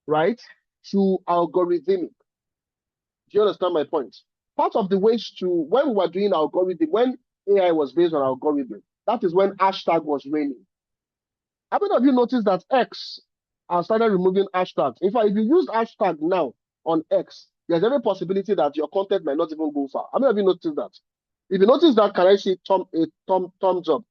right, to algorithmic. Do you understand my point? Part of the ways to, when we were doing algorithm, when AI was based on algorithm, that is when hashtag was reigning. How many of you noticed that X has started removing hashtags? In fact, if you use hashtag now on X, there's every possibility that your content might not even go far. How many of you noticed that? If you notice that, can I see thumbs up?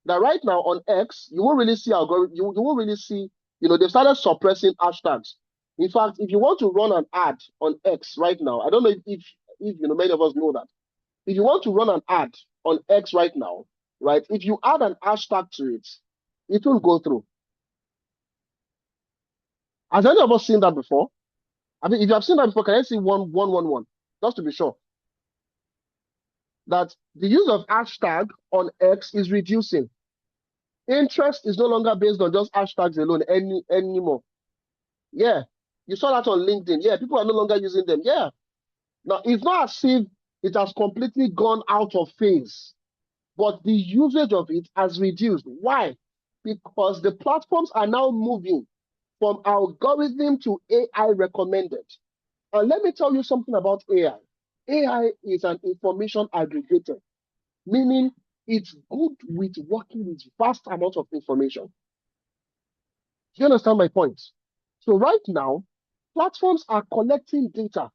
That right now on X, you won't really see algorithm. You won't really see. They've started suppressing hashtags. In fact, if you want to run an ad on X right now, I don't know if many of us know that. If you want to run an ad on X right now, right? If you add an hashtag to it, it will go through. Has any of us seen that before? I mean, if you have seen that before, can I see 111 just to be sure? That the use of hashtag on X is reducing. Interest is no longer based on just hashtags alone anymore. Yeah. You saw that on LinkedIn. Yeah, people are no longer using them. Yeah. Now, it's not as if it has completely gone out of phase, but the usage of it has reduced. Why? Because the platforms are now moving from algorithm to AI recommended. And let me tell you something about AI. AI is an information aggregator, meaning it's good with working with vast amounts of information. Do you understand my point? So right now, platforms are collecting data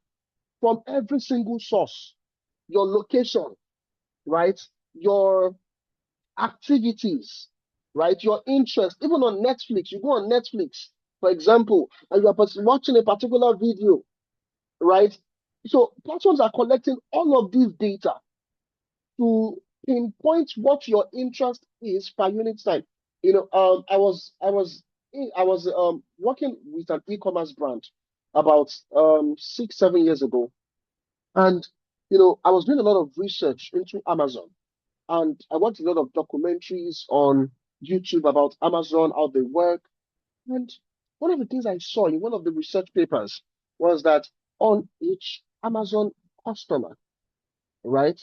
from every single source, your location, right? Your activities, right? Your interest. Even on Netflix, you go on Netflix, for example, and you are watching a particular video, right? So platforms are collecting all of these data to pinpoint what your interest is per unit time. I was working with an e-commerce brand about 6, 7 years ago, and I was doing a lot of research into Amazon, and I watched a lot of documentaries on YouTube about Amazon, how they work. And one of the things I saw in one of the research papers was that on each Amazon customer, right,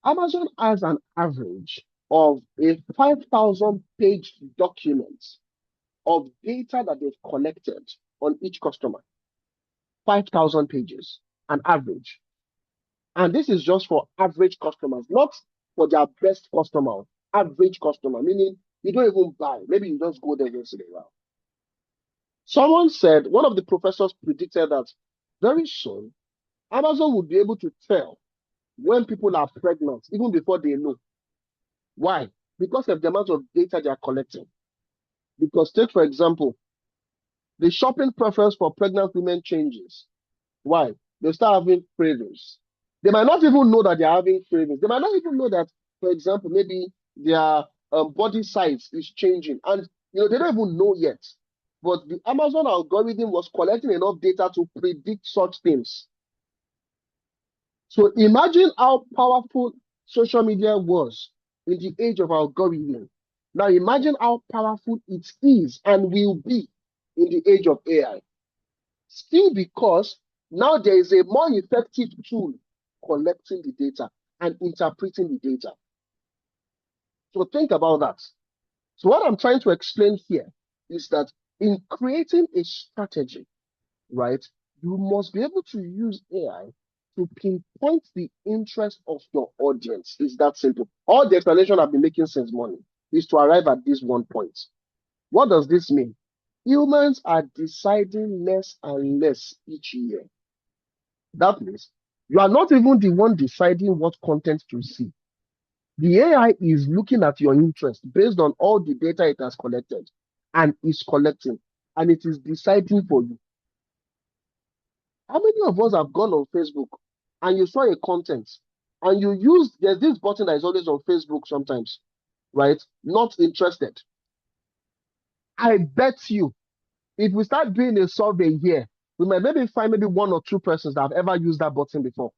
Amazon has an average of a 5,000 page document of data that they've collected on each customer. 5,000 pages, an average. And this is just for average customers, not for their best customer. Average customer, meaning you don't even buy. Maybe you just go there once in a while. Someone said, one of the professors predicted that very soon, Amazon would be able to tell when people are pregnant, even before they know. Why? Because of the amount of data they are collecting. Because take, for example, the shopping preference for pregnant women changes. Why? They start having cravings. They might not even know that they're having cravings. They might not even know that, for example, maybe their body size is changing. And they don't even know yet. But the Amazon algorithm was collecting enough data to predict such things. So imagine how powerful social media was in the age of algorithm. Now imagine how powerful it is and will be in the age of AI. Still, because now there is a more effective tool collecting the data and interpreting the data. So think about that. So what I'm trying to explain here is that in creating a strategy, right, you must be able to use AI to pinpoint the interest of your audience. It's that simple. All the explanation I've been making since morning is to arrive at this one point. What does this mean? Humans are deciding less and less each year. That means you are not even the one deciding what content to see. The AI is looking at your interest based on all the data it has collected and is collecting, and it is deciding for you. How many of us have gone on Facebook and you saw a content and you used, there's this button that is always on Facebook sometimes, right? Not interested. I bet you, if we start doing a survey here, we might maybe find maybe one or two persons that have ever used that button before.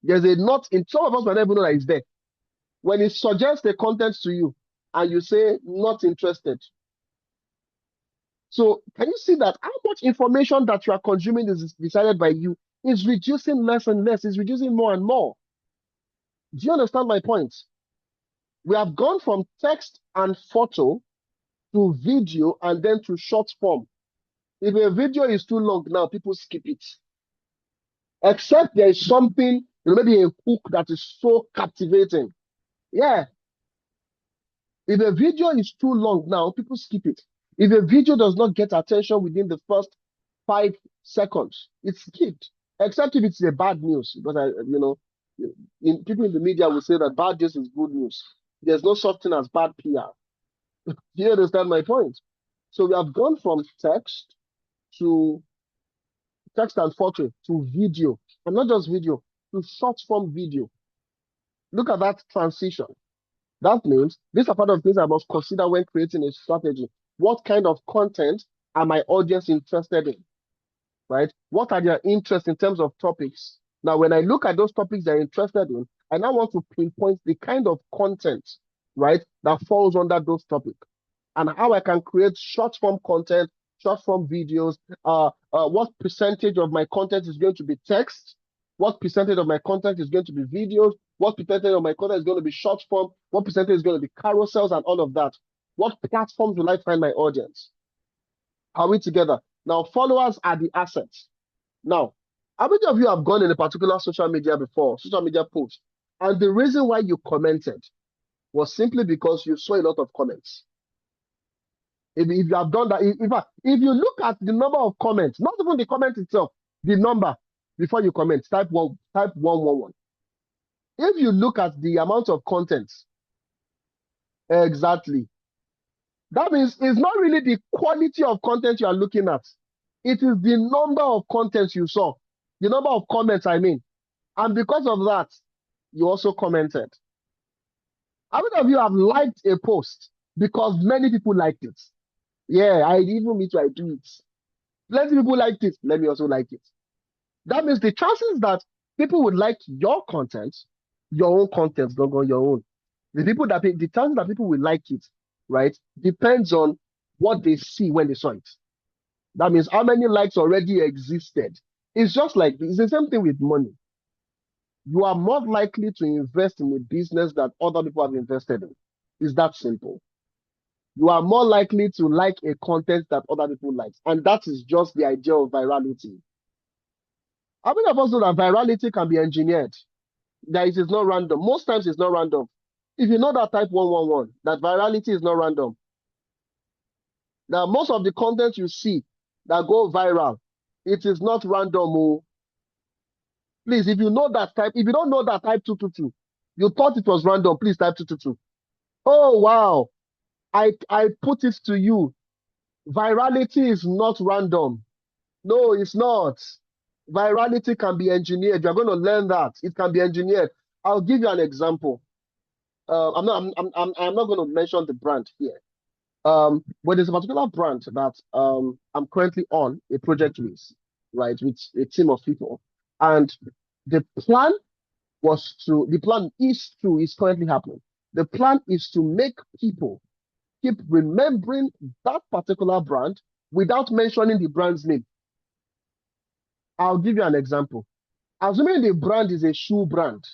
There's a not in some of us might not even know that it's there. When it suggests the content to you and you say not interested. So can you see that how much information that you are consuming is decided by you is reducing less and less, is reducing more and more. Do you understand my point? We have gone from text and photo to video and then to short form. If a video is too long now, people skip it. Except there is something, maybe a hook that is so captivating. Yeah. If a video is too long now, people skip it. If a video does not get attention within the first 5 seconds, it's skipped. Except if it's a bad news, because people in the media will say that bad news is good news. There's no such thing as bad PR. Do you understand my point? So we have gone from to text and photo to video, and not just video, to short form video. Look at that transition. That means these are part of things I must consider when creating a strategy. What kind of content are my audience interested in? Right? What are their interests in terms of topics? Now, when I look at those topics they're interested in, I now want to pinpoint the kind of content right, that falls under those topics, and how I can create short form content, short form videos. What percentage of my content is going to be text? What percentage of my content is going to be videos? What percentage of my content is going to be short form? What percentage is going to be carousels and all of that? What platforms will I find my audience? Are we together? Now, followers are the assets. Now, how many of you have gone in a particular social media before, social media post, and the reason why you commented was simply because you saw a lot of comments? If you have done that, if you look at the number of comments, not even the comment itself, the number before you comment, type 111. If you look at the amount of content, exactly, that means it's not really the quality of content you are looking at. It is the number of contents you saw, the number of comments, I mean. And because of that, you also commented. How many of you have liked a post because many people liked it? Yeah, I even me too, I do it. Plenty people liked it. Let me also like it. That means the chances that people would like your content, your own content, don't go your own. The chances that people will like it, right, depends on what they see when they saw it. That means how many likes already existed. It's just like it's the same thing with money. You are more likely to invest in a business that other people have invested in. It's that simple. You are more likely to like a content that other people like. And that is just the idea of virality. How many of us know that virality can be engineered? That it is not random. Most times it's not random. If you know that type 111, that virality is not random. Now, most of the content you see that go viral, it is not random. Oh. Please, if you know that type, if you don't know that type 222, you thought it was random, please type 222. Oh, wow. I put it to you. Virality is not random. No, it's not. Virality can be engineered. You're going to learn that. It can be engineered. I'll give you an example. I'm not going to mention the brand here. But there's a particular brand that I'm currently on a project with, right, with a team of people. And the plan is currently happening. The plan is to make people keep remembering that particular brand without mentioning the brand's name. I'll give you an example. Assuming the brand is a shoe brand,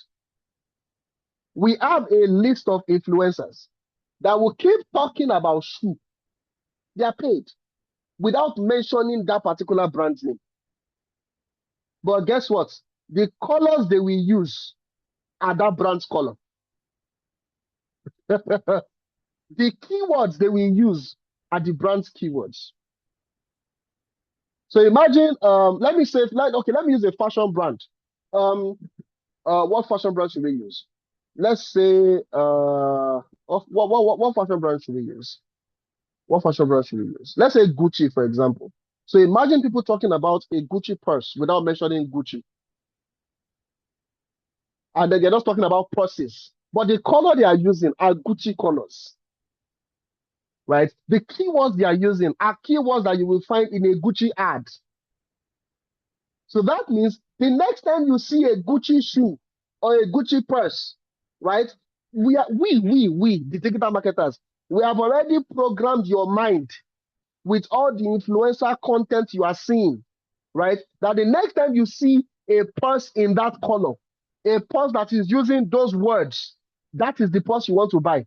we have a list of influencers that will keep talking about shoe. They are paid without mentioning that particular brand's name. But guess what? The colors they will use are that brand's color. The keywords they will use are the brand's keywords. So imagine, let me use a fashion brand. What fashion brand should we use? Let's say, what fashion brand should we use? What fashion brand should we use? Let's say Gucci, for example. So imagine people talking about a Gucci purse without mentioning Gucci. And then they're just talking about purses. But the color they are using are Gucci colors. Right? The keywords they are using are keywords that you will find in a Gucci ad. So that means the next time you see a Gucci shoe or a Gucci purse, right? The digital marketers, we have already programmed your mind with all the influencer content you are seeing, right? That the next time you see a purse in that color, a purse that is using those words, that is the purse you want to buy.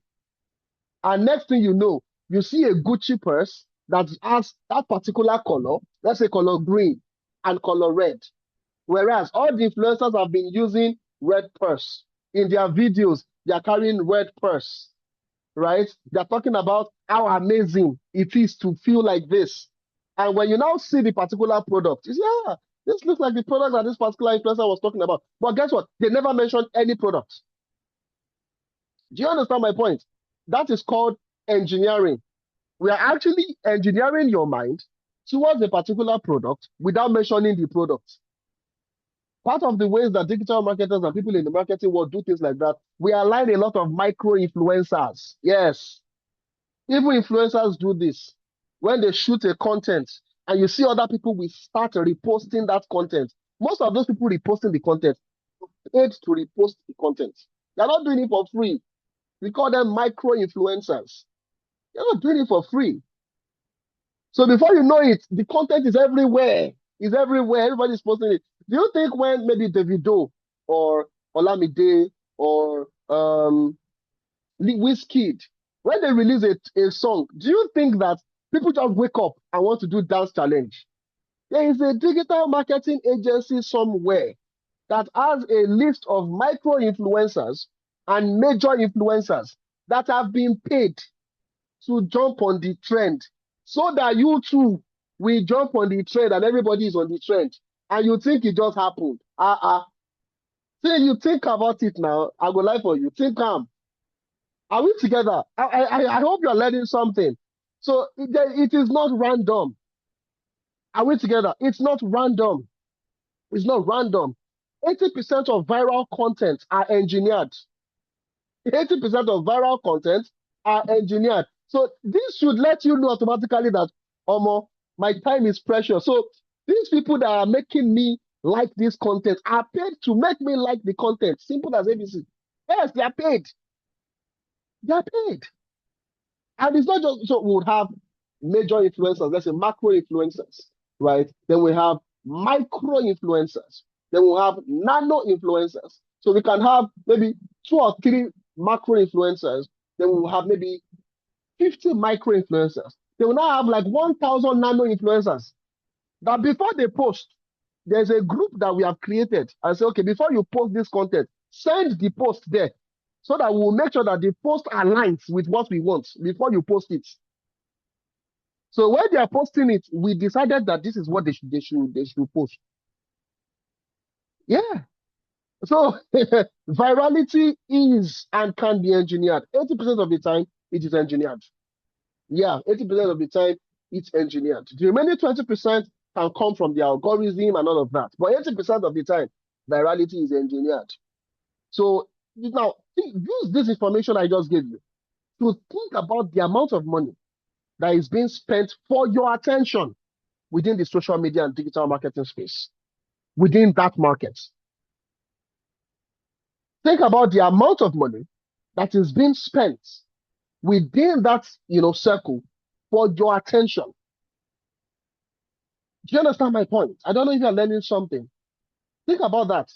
And next thing you know, you see a Gucci purse that has that particular color, let's say color green and color red. Whereas all the influencers have been using red purse. In their videos, they are carrying red purse, right? They're talking about how amazing it is to feel like this. And when you now see the particular product, you say, yeah, this looks like the product that this particular influencer was talking about. But guess what? They never mentioned any product. Do you understand my point? That is called engineering. We are actually engineering your mind towards a particular product without mentioning the product. Part of the ways that digital marketers and people in the marketing world do things like that, we align a lot of micro influencers. Yes. Even influencers do this. When they shoot a content and you see other people will start reposting that content. Most of those people reposting the content paid to repost the content. They're not doing it for free. We call them micro influencers. You're not doing it for free. So before you know it, the content is everywhere. It's everywhere. Everybody's posting it. Do you think when maybe Davido or Olamide or Wizkid, when they release a song, do you think that people just wake up and want to do dance challenge? There is a digital marketing agency somewhere that has a list of micro influencers and major influencers that have been paid to jump on the trend so that you too will jump on the trend and everybody is on the trend and you think it just happened. Say you think about it now. I go lie for you. Think are we together? I hope you're learning something. So it is not random. Are we together? It's not random. It's not random. 80% of viral content are engineered. 80% of viral content are engineered. So this should let you know automatically that, my time is precious. So these people that are making me like this content are paid to make me like the content. Simple as ABC. Yes, they are paid. They are paid. And it's not just, so we would have major influencers, let's say macro influencers, right? Then we have micro influencers. Then we have nano influencers. So we can have maybe 2 or 3 macro influencers. Then we will have maybe 50 micro influencers. They will now have like 1,000 nano influencers. That before they post, there's a group that we have created and say, okay, before you post this content, send the post there so that we'll make sure that the post aligns with what we want before you post it. So when they are posting it, we decided that this is what they should post. Yeah. So virality is and can be engineered. 80% of the time, it is engineered. Yeah, 80% of the time, it's engineered. The remaining 20% can come from the algorithm and all of that. But 80% of the time, virality is engineered. So now, use this information I just gave you to think about the amount of money that is being spent for your attention within the social media and digital marketing space, within that market. Think about the amount of money that is being spent within that, circle for your attention. Do you understand my point? I don't know if you're learning something. Think about that.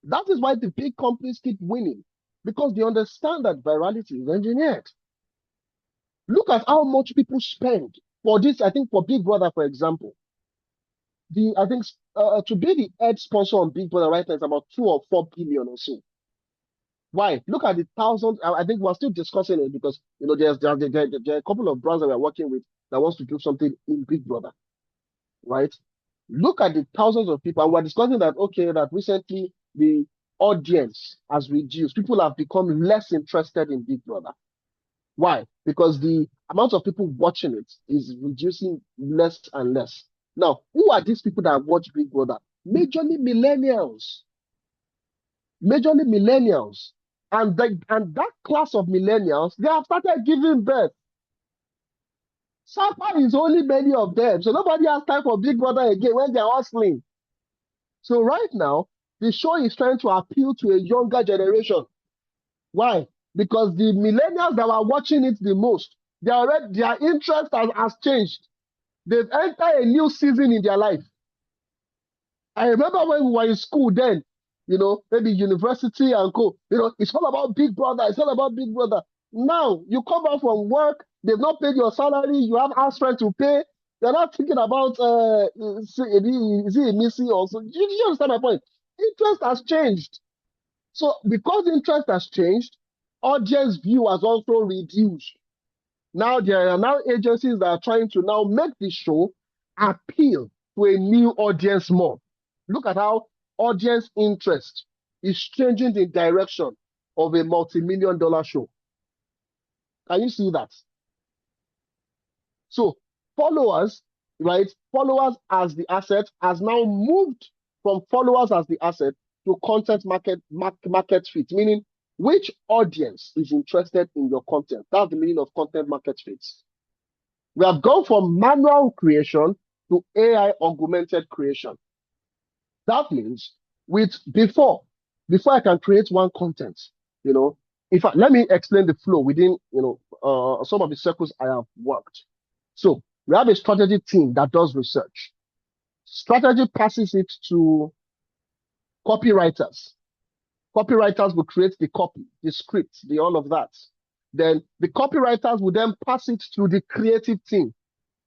That is why the big companies keep winning, because they understand that virality is engineered. Look at how much people spend for this. I think for Big Brother, for example, to be the head sponsor on Big Brother right now is about 2 or 4 billion or so. Why? Look at the thousands. I think we're still discussing it because there are a couple of brands that we're working with that wants to do something in Big Brother, right? Look at the thousands of people, and we're discussing that that recently the audience has reduced. People have become less interested in Big Brother. Why? Because the amount of people watching it is reducing less and less. Now, who are these people that watch Big Brother? Majorly millennials. Majorly millennials. And that class of millennials, they have started giving birth. Sapa is only many of them. So nobody has time for Big Brother again when they're hustling. So right now, the show is trying to appeal to a younger generation. Why? Because the millennials that are watching it the most, their interest has changed. They've entered a new season in their life. I remember when we were in school then, maybe university and co, it's all about Big Brother. It's all about Big Brother. Now, you come back from work, they've not paid your salary, you have house rent to pay. They're not thinking about, is it a missing also? Do you understand my point? Interest has changed. So because interest has changed, audience view has also reduced. Now there are now agencies that are trying to now make the show appeal to a new audience more. Look at how audience interest is changing the direction of a multi-million-dollar show. Can you see that? So followers, right? Followers as the asset has now moved from followers as the asset to content market fit, meaning which audience is interested in your content. That's the meaning of content market fit. We have gone from manual creation to AI augmented creation. That means before I can create one content, You know, let me explain the flow within, some of the circles I have worked. So we have a strategy team that does research. Strategy passes it to copywriters. Copywriters will create the copy, the script, the all of that. Then the copywriters will then pass it to the creative team.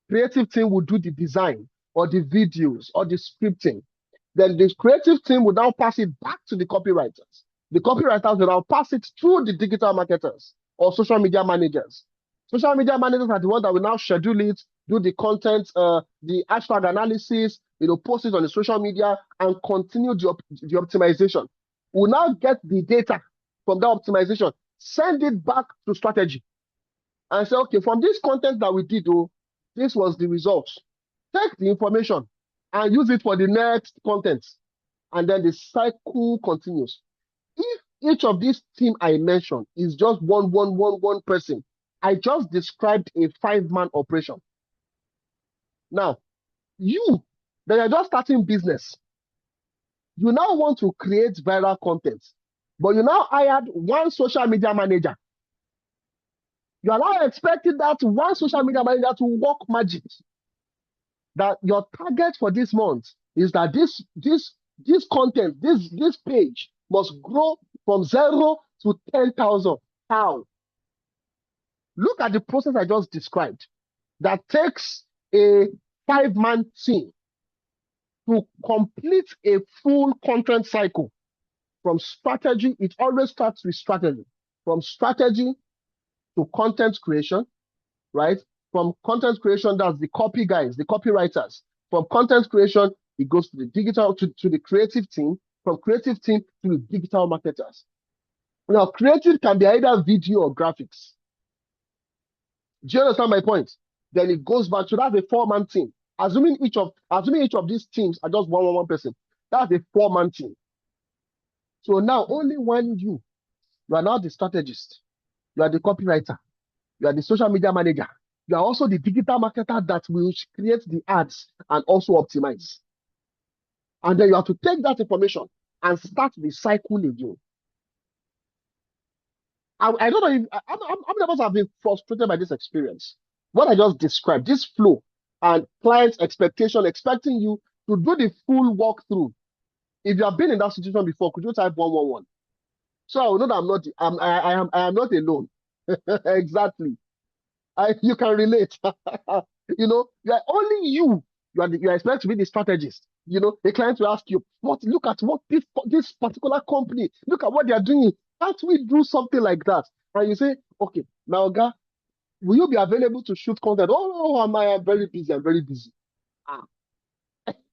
Creative team will do the design or the videos or the scripting. Then the creative team will now pass it back to the copywriters. The copywriters will now pass it to the digital marketers or social media managers. Social media managers are the ones that will now schedule it, do the content, the hashtag analysis, post it on the social media and continue the optimization. We'll now get the data from that optimization, send it back to strategy and say, okay, from this content that we did, this was the results. Take the information and use it for the next content. And then the cycle continues. If each of these team I mentioned is just one person, I just described a 5-man operation. Now, you that are just starting business, you now want to create viral content, but you now hired one social media manager. You are now expecting that one social media manager to work magic. That your target for this month is that this content, this page must grow from 0 to 10,000. How? Look at the process I just described. That takes a 5-man team to complete a full content cycle. From strategy, it always starts with strategy. From strategy to content creation, right? From content creation, that's the copy guys, the copywriters. From content creation, it goes to the digital, to the creative team. From creative team to the digital marketers. Now, creative can be either video or graphics. Do you understand my point? Then it goes back to that's a 4-man team. Assuming each of these teams are just one person, that's a 4-man team. So now only when you are now the strategist, you are the copywriter, you are the social media manager, you are also the digital marketer that will create the ads and also optimize. And then you have to take that information and start the cycle again. I don't know if how many of us have been frustrated by this experience. What I just described, this flow and client's expectation, expecting you to do the full walkthrough. If you have been in that situation before, could you type 111? So I will know that I am not alone. Exactly. You can relate. You are only you. You are expected to be the strategist. The client will ask you, look at what this particular company, look at what they are doing. Can't we do something like that? And you say, okay, now, Oga, will you be available to shoot content? Oh, am I very busy? I'm very busy.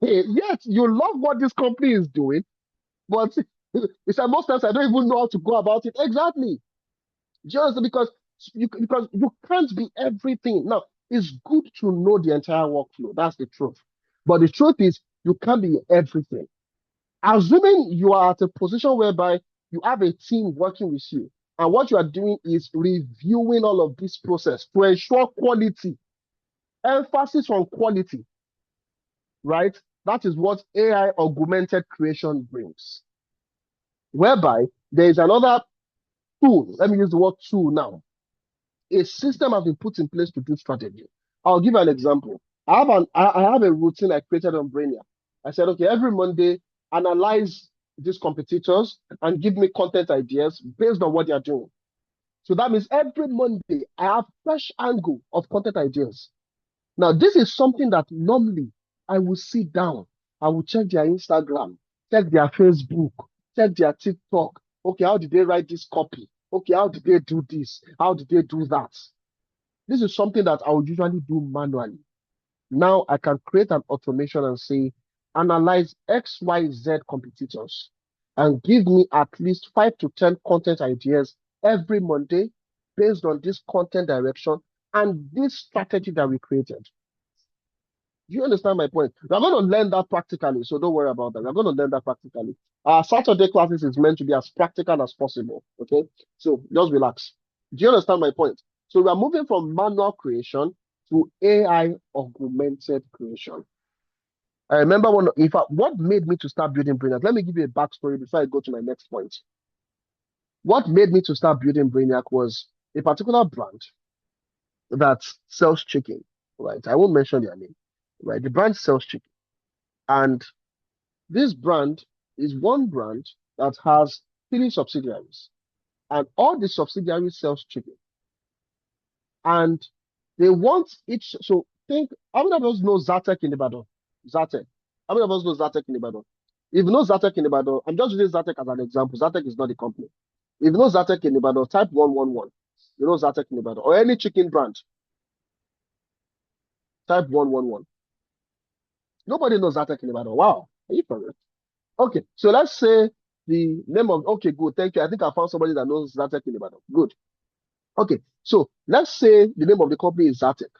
Yes, you love what this company is doing, but it's like most times I don't even know how to go about it. Exactly. Just because you can't be everything. Now, it's good to know the entire workflow. That's the truth. But the truth is, you can't be everything. Assuming you are at a position whereby you have a team working with you, and what you are doing is reviewing all of this process to ensure quality, emphasis on quality, right? That is what AI augmented creation brings. Whereby there is another tool. Let me use the word tool now. A system has been put in place to do strategy. I'll give you an example. I have a routine I created on Brainiark. I said, okay, every Monday, analyze these competitors and give me content ideas based on what they are doing. So that means every Monday, I have fresh angle of content ideas. Now, this is something that normally I will sit down. I will check their Instagram, check their Facebook, check their TikTok. Okay, how did they write this copy? Okay, how did they do this? How did they do that? This is something that I would usually do manually. Now I can create an automation and say, analyze XYZ competitors and give me at least 5 to 10 content ideas every Monday based on this content direction and this strategy that we created. Do you understand my point? We're going to learn that practically, so don't worry about that. We're going to learn that practically. Our Saturday classes is meant to be as practical as possible, okay? So just relax. Do you understand my point? So we are moving from manual creation to AI augmented creation. I remember what made me to start building Brainiark. Let me give you a backstory before I go to my next point. what made me to start building Brainiark was a particular brand that sells chicken, right? I won't mention their name, right? The brand sells chicken. And this brand is one brand that has three subsidiaries, and all the subsidiaries sells chicken. And they want each, so think, how many of us know Zatek in Ibadan? Zatek. How many of us know Zatek in Ibadan? If you know Zatek in Ibadan, I'm just using Zatek as an example. Zatek is not a company. If you know Zatek in Ibadan, type 111. You know Zatek in Ibadan. Or any chicken brand, type 111. Nobody knows Zatek in Ibadan. Wow. Are you for real? Okay, so let's say the name of, okay, good, thank you. I think I found somebody that knows Zatek in Ibadan. Good. Okay, so let's say the name of the company is Zatek.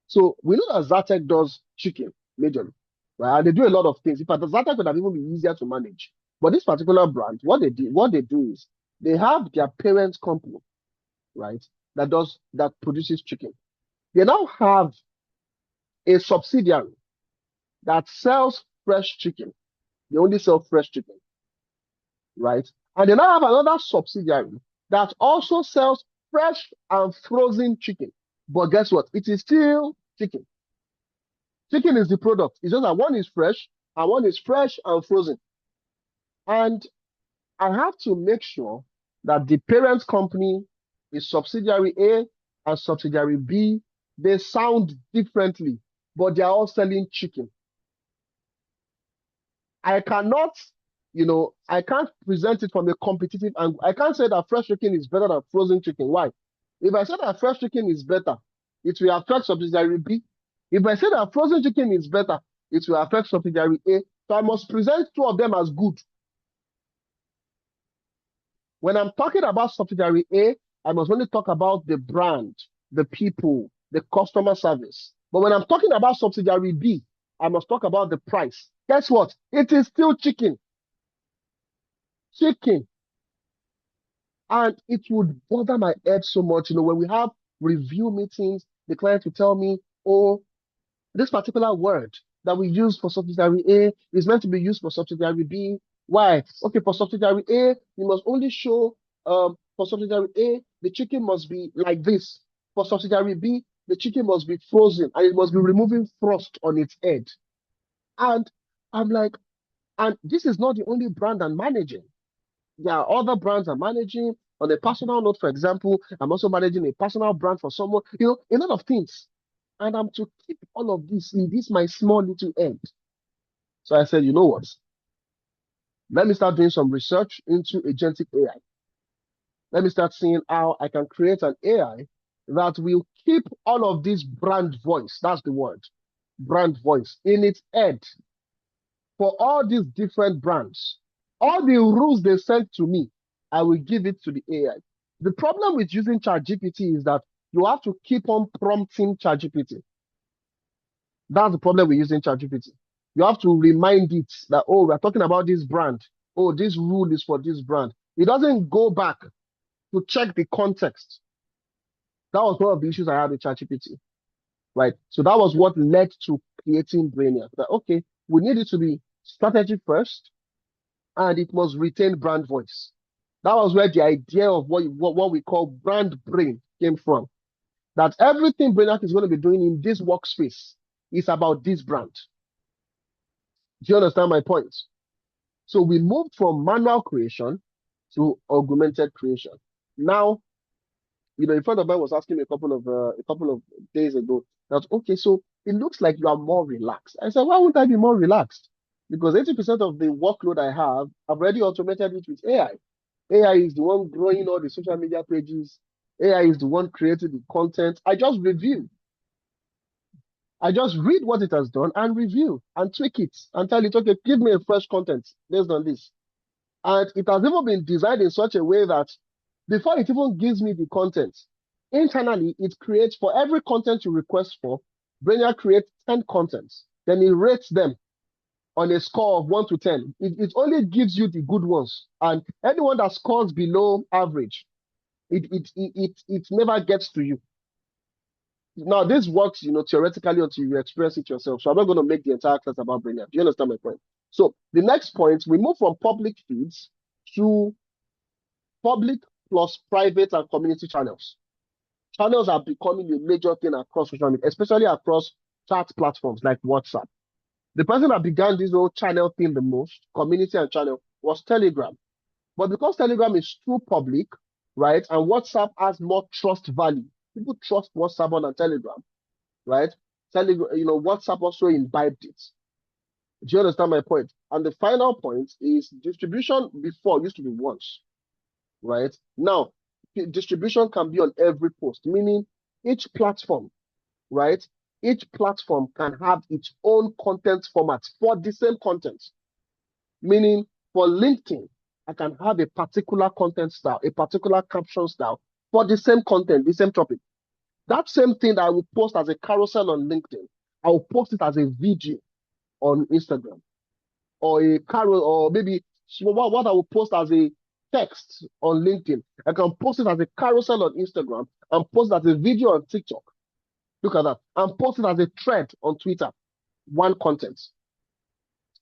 So we know that Zatek does chicken majorly, right? And they do a lot of things. In fact, the Zatek would have even been easier to manage. But this particular brand, what they do is they have their parent company, right? That produces chicken. They now have a subsidiary that sells fresh chicken. They only sell fresh chicken, right? And they now have another subsidiary that also sells fresh and frozen chicken. But guess what? It is still chicken. Chicken is the product. It's just that one is fresh and one is fresh and frozen. And I have to make sure that the parent company is subsidiary A and subsidiary B. They sound differently, but they are all selling chicken. I cannot, I can't present it from a competitive angle. I can't say that fresh chicken is better than frozen chicken. Why? If I say that fresh chicken is better, it will affect subsidiary B. If I say that frozen chicken is better, it will affect subsidiary A. So I must present two of them as good. When I'm talking about subsidiary A, I must only talk about the brand, the people, the customer service. But when I'm talking about subsidiary B, I must talk about the price. Guess what? It is still chicken. Chicken. And it would bother my head so much, when we have review meetings, the client will tell me, oh, this particular word that we use for subsidiary A is meant to be used for subsidiary B. Why? Okay, for subsidiary A, you must only show, for subsidiary A, the chicken must be like this. For subsidiary B, the chicken must be frozen and it must be removing frost on its head. And I'm like, and this is not the only brand I'm managing. There are other brands I'm managing. On a personal note, for example, I'm also managing a personal brand for someone, a lot of things. And I'm to keep all of this in this my small little head. So I said, you know what? Let me start doing some research into agentic AI. Let me start seeing how I can create an AI that will keep all of this brand voice, that's the word, brand voice, in its head for all these different brands. All the rules they sent to me, I will give it to the AI. The problem with using ChatGPT is that you have to keep on prompting ChatGPT. That's the problem with using ChatGPT. You have to remind it that, oh, we're talking about this brand. Oh, this rule is for this brand. It doesn't go back to check the context. That was one of the issues I had with ChatGPT, right? So that was what led to creating Brainiac. That, okay, we need it to be strategy first, and it must retain brand voice. That was where the idea of what we call brand brain came from. That everything Brainiac is going to be doing in this workspace is about this brand. Do you understand my point? So we moved from manual creation to augmented creation. Now, a friend of mine was asking me a couple of days ago that, okay, so it looks like you are more relaxed. I said, why wouldn't I be more relaxed? Because 80% of the workload I have, I've already automated it with AI. AI is the one growing all the social media pages. AI is the one creating the content. I just review. I just read what it has done and review and tweak it and tell it, okay, give me a fresh content based on this. And it has even been designed in such a way that before it even gives me the content, internally, it creates, for every content you request for, Brainiac creates 10 contents. Then it rates them on a score of 1 to 10. It only gives you the good ones. And anyone that scores below average, it never gets to you. Now, this works, theoretically until you experience it yourself. So I'm not going to make the entire class about Brainiac. Do you understand my point? So the next point, we move from public feeds to public plus private and community channels. Channels are becoming a major thing across social media, especially across chat platforms like WhatsApp. The person that began this whole channel thing the most, community and channel, was Telegram. But because Telegram is too public, right, and WhatsApp has more trust value, people trust WhatsApp more than Telegram, right? Telegram, WhatsApp also imbibed it. Do you understand my point? And the final point is distribution before used to be once, right? Now, distribution can be on every post, meaning each platform, right? Each platform can have its own content format for the same content. Meaning, for LinkedIn, I can have a particular content style, a particular caption style for the same content, the same topic. That same thing that I will post as a carousel on LinkedIn, I will post it as a video on Instagram, or a carousel, or maybe what I will post as a text on LinkedIn. I can post it as a carousel on Instagram and post it as a video on TikTok. Look at that. And post it as a thread on Twitter. One content.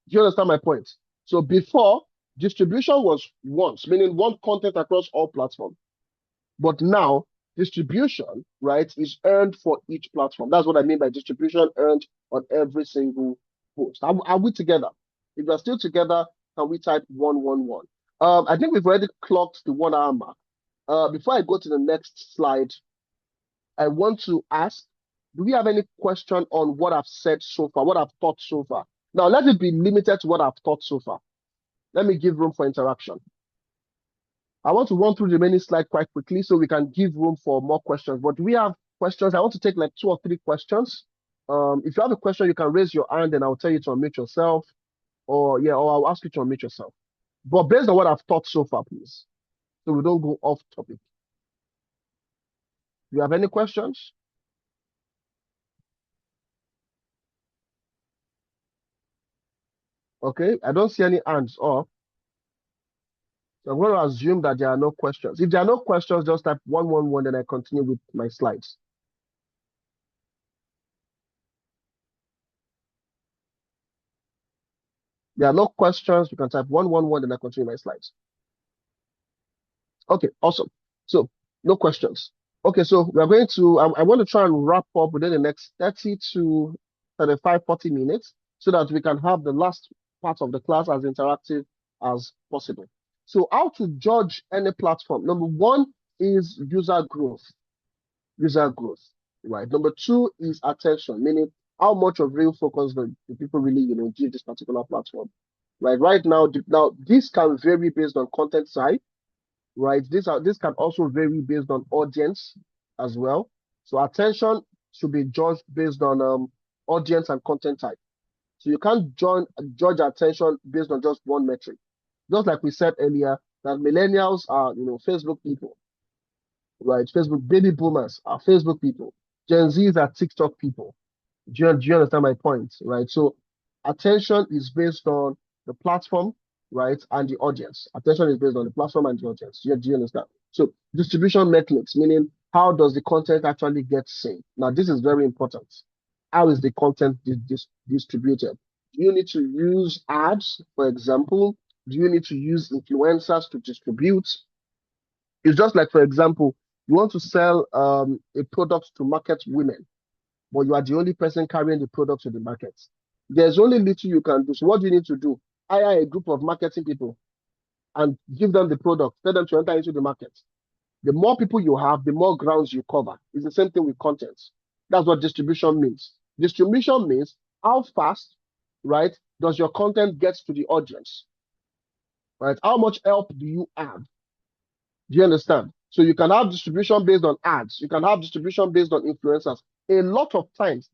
Do you understand my point? So before, distribution was once, meaning one content across all platforms. But now, distribution, right, is earned for each platform. That's what I mean by distribution earned on every single post. Are we together? If we're still together, can we type 111? I think we've already clocked the 1 hour mark. Before I go to the next slide, I want to ask, do we have any question on what I've said so far, what I've taught so far? Now, let it be limited to what I've taught so far. Let me give room for interaction. I want to run through the remaining slide quite quickly so we can give room for more questions. But do we have questions? I want to take like 2 or 3 questions. If you have a question, you can raise your hand and I'll tell you to unmute yourself. Or I'll ask you to unmute yourself. But based on what I've taught so far, please. So we don't go off topic. Do you have any questions? Okay, I don't see any hands up. So I'm going to assume that there are no questions. If there are no questions, just type 111, then I continue with my slides. There are no questions. You can type 111, then I continue my slides. Okay, awesome. So, no questions. Okay, so we're going to, I want to try and wrap up within the next 30 to 35, 40 minutes so that we can have the last part of the class as interactive as possible. So how to judge any platform? Number 1 is user growth, right? Number 2 is attention, meaning how much of real focus do people really, give this particular platform, right? Right now, this can vary based on content type, right? This can also vary based on audience as well. So attention should be judged based on audience and content type. So you can't judge attention based on just one metric. Just like we said earlier, that millennials are, Facebook people, right? Facebook baby boomers are Facebook people. Gen Zs are TikTok people. Do you understand my point, right? So attention is based on the platform, right, and the audience. Attention is based on the platform and the audience. Do you understand? So distribution metrics, meaning how does the content actually get seen? Now, this is very important. How is the content distributed? Do you need to use ads, for example? Do you need to use influencers to distribute? It's just like, for example, you want to sell a product to market women, but you are the only person carrying the product to the market. There's only little you can do. So what do you need to do? Hire a group of marketing people and give them the product, tell them to enter into the market. The more people you have, the more grounds you cover. It's the same thing with content. That's what distribution means. Distribution means how fast, right, does your content get to the audience, right? How much help do you have? Do you understand? So you can have distribution based on ads. You can have distribution based on influencers. A lot of times,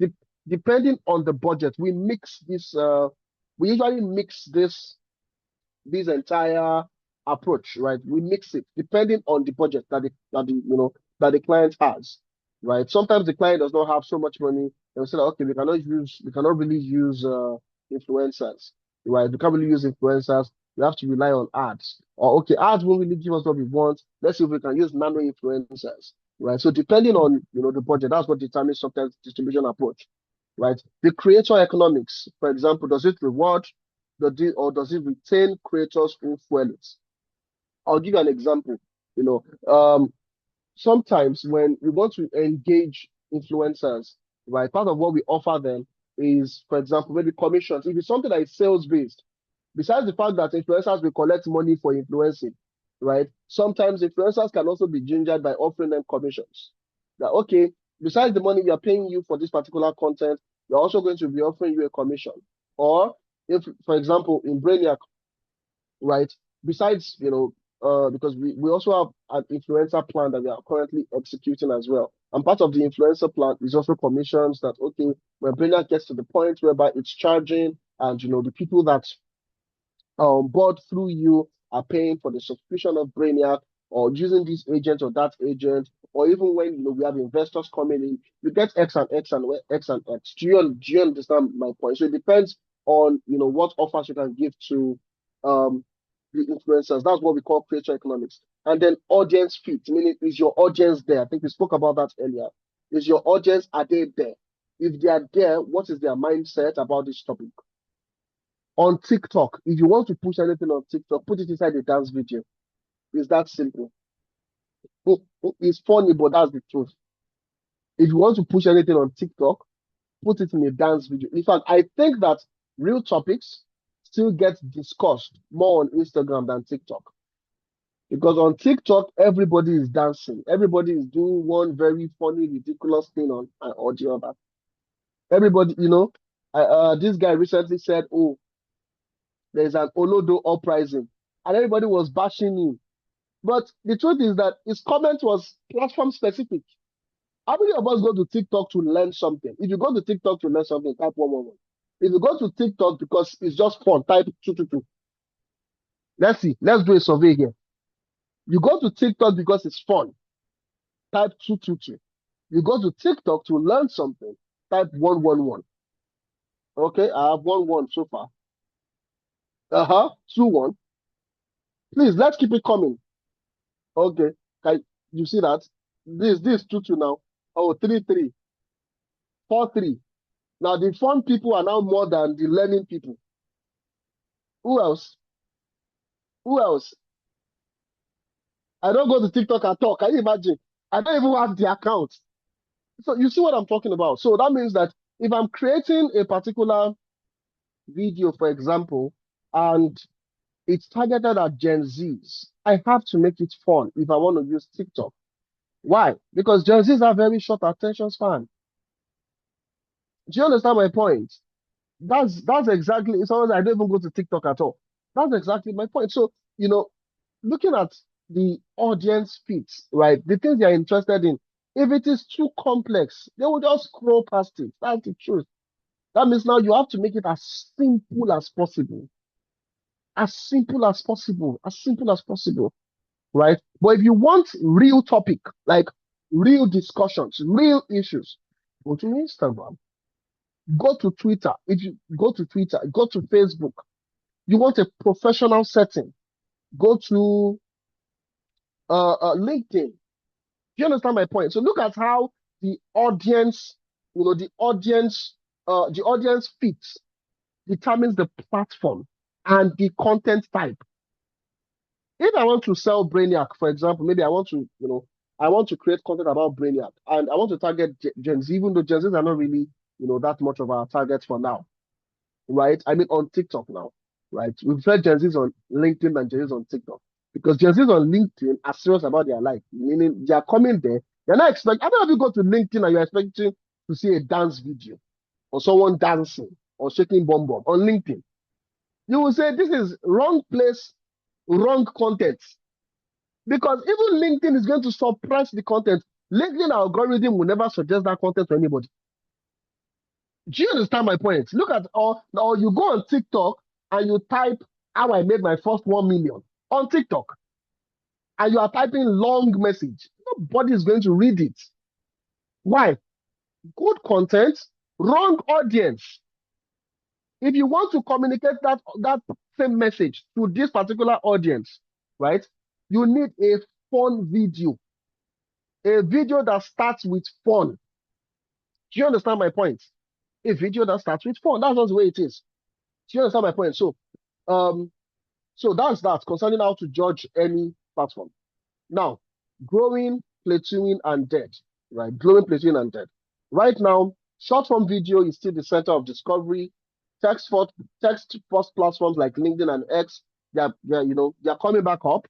depending on the budget, we mix this. We usually mix this entire approach, right? We mix it depending on the budget that the client has, right? Sometimes the client does not have so much money. They'll say, okay, we cannot really use influencers, right? We can't really use influencers. We have to rely on ads. Or okay, ads won't really give us what we want. Let's see if we can use nano influencers, right? So depending on the budget, that's what determines sometimes distribution approach, right? The creator economics, for example, does it reward or does it retain creators who fuel it? I'll give you an example. You know, sometimes when we want to engage influencers, right, part of what we offer them is, for example, maybe commissions. If it's something that is sales based, besides the fact that influencers will collect money for influencing, right? Sometimes influencers can also be gingered by offering them commissions. That okay, besides the money we are paying you for this particular content, we're also going to be offering you a commission. Or if, for example, in Brainiark, right? Besides, because we also have an influencer plan that we are currently executing as well. And part of the influencer plan is also commissions that, okay, when Brainiac gets to the point whereby it's charging and, the people that bought through you are paying for the subscription of Brainiac or using this agent or that agent, or even when we have investors coming in, you get X and X and X and X. Do you understand my point? So it depends on what offers you can give to um the influencers. That's what we call creator economics. And then audience fit, meaning is your audience there? I think we spoke about that earlier. Is your audience, are they there? If they are there, what is their mindset about this topic? On TikTok, if you want to push anything on TikTok, put it inside a dance video. It's that simple. It's funny, but that's the truth. If you want to push anything on TikTok, put it in a dance video. In fact, I think that real topics still get discussed more on Instagram than TikTok. Because on TikTok, everybody is dancing. Everybody is doing one very funny, ridiculous thing or the other. Everybody, this guy recently said, oh, there's an Olodo uprising. And everybody was bashing him. But the truth is that his comment was platform specific. How many of us go to TikTok to learn something? If you go to TikTok to learn something, type 111. If you go to TikTok because it's just fun, type 222. Let's see. Let's do a survey here. You go to TikTok because it's fun, type 222. You go to TikTok to learn something, type 111. Okay, I have 1-1 so far. 2-1. Please, let's keep it coming. Okay, you see that? This 2-2 now. Oh, 3-3. 4-3. Now the fun people are now more than the learning people. Who else? Who else? I don't go to TikTok at all. Can you imagine? I don't even have the account. So you see what I'm talking about. So that means that if I'm creating a particular video, for example, and it's targeted at Gen Zs, I have to make it fun if I want to use TikTok. Why? Because Gen Zs have very short attention span. Do you understand my point? That's exactly. It's always I don't even go to TikTok at all. That's exactly my point. So looking at the audience fits, right? The things they're interested in. If it is too complex, they will just scroll past it. That's the truth. That means now you have to make it as simple as possible. As simple as possible. As simple as possible. Right? But if you want real topic, like real discussions, real issues, go to Instagram. Go to Twitter. If you go to Twitter, go to Facebook. You want a professional setting, go to LinkedIn. Do you understand my point? So look at how the audience, the audience fits determines the platform and the content type. If I want to sell Brainiac, for example, maybe I want to create content about Brainiac and I want to target Gen Z, even though Gen Zs are not really, that much of our target for now, right? I mean, on TikTok now, right? We've heard Gen Zs on LinkedIn and Gen Zs on TikTok because Gen Zs on LinkedIn are serious about their life, meaning they are coming there. They're not expecting, I don't know if you go to LinkedIn and you're expecting to see a dance video or someone dancing or shaking bomb bomb on LinkedIn. You will say, this is wrong place, wrong content. Because even LinkedIn is going to suppress the content. LinkedIn algorithm will never suggest that content to anybody. Do you understand my point? Look at or you go on TikTok and you type how I made my first 1 million on TikTok. And you are typing long message. Nobody is going to read it. Why? Good content, wrong audience. If you want to communicate that same message to this particular audience, right? You need a fun video. A video that starts with fun. Do you understand my point? A video that starts with fun. That's just the way it is. Do you understand my point? So that's that concerning how to judge any platform. Now, growing, plateauing, and dead, right? Growing, plateauing, and dead. Right now, short form video is still the center of discovery. Text for text post platforms like LinkedIn and X, they're coming back up,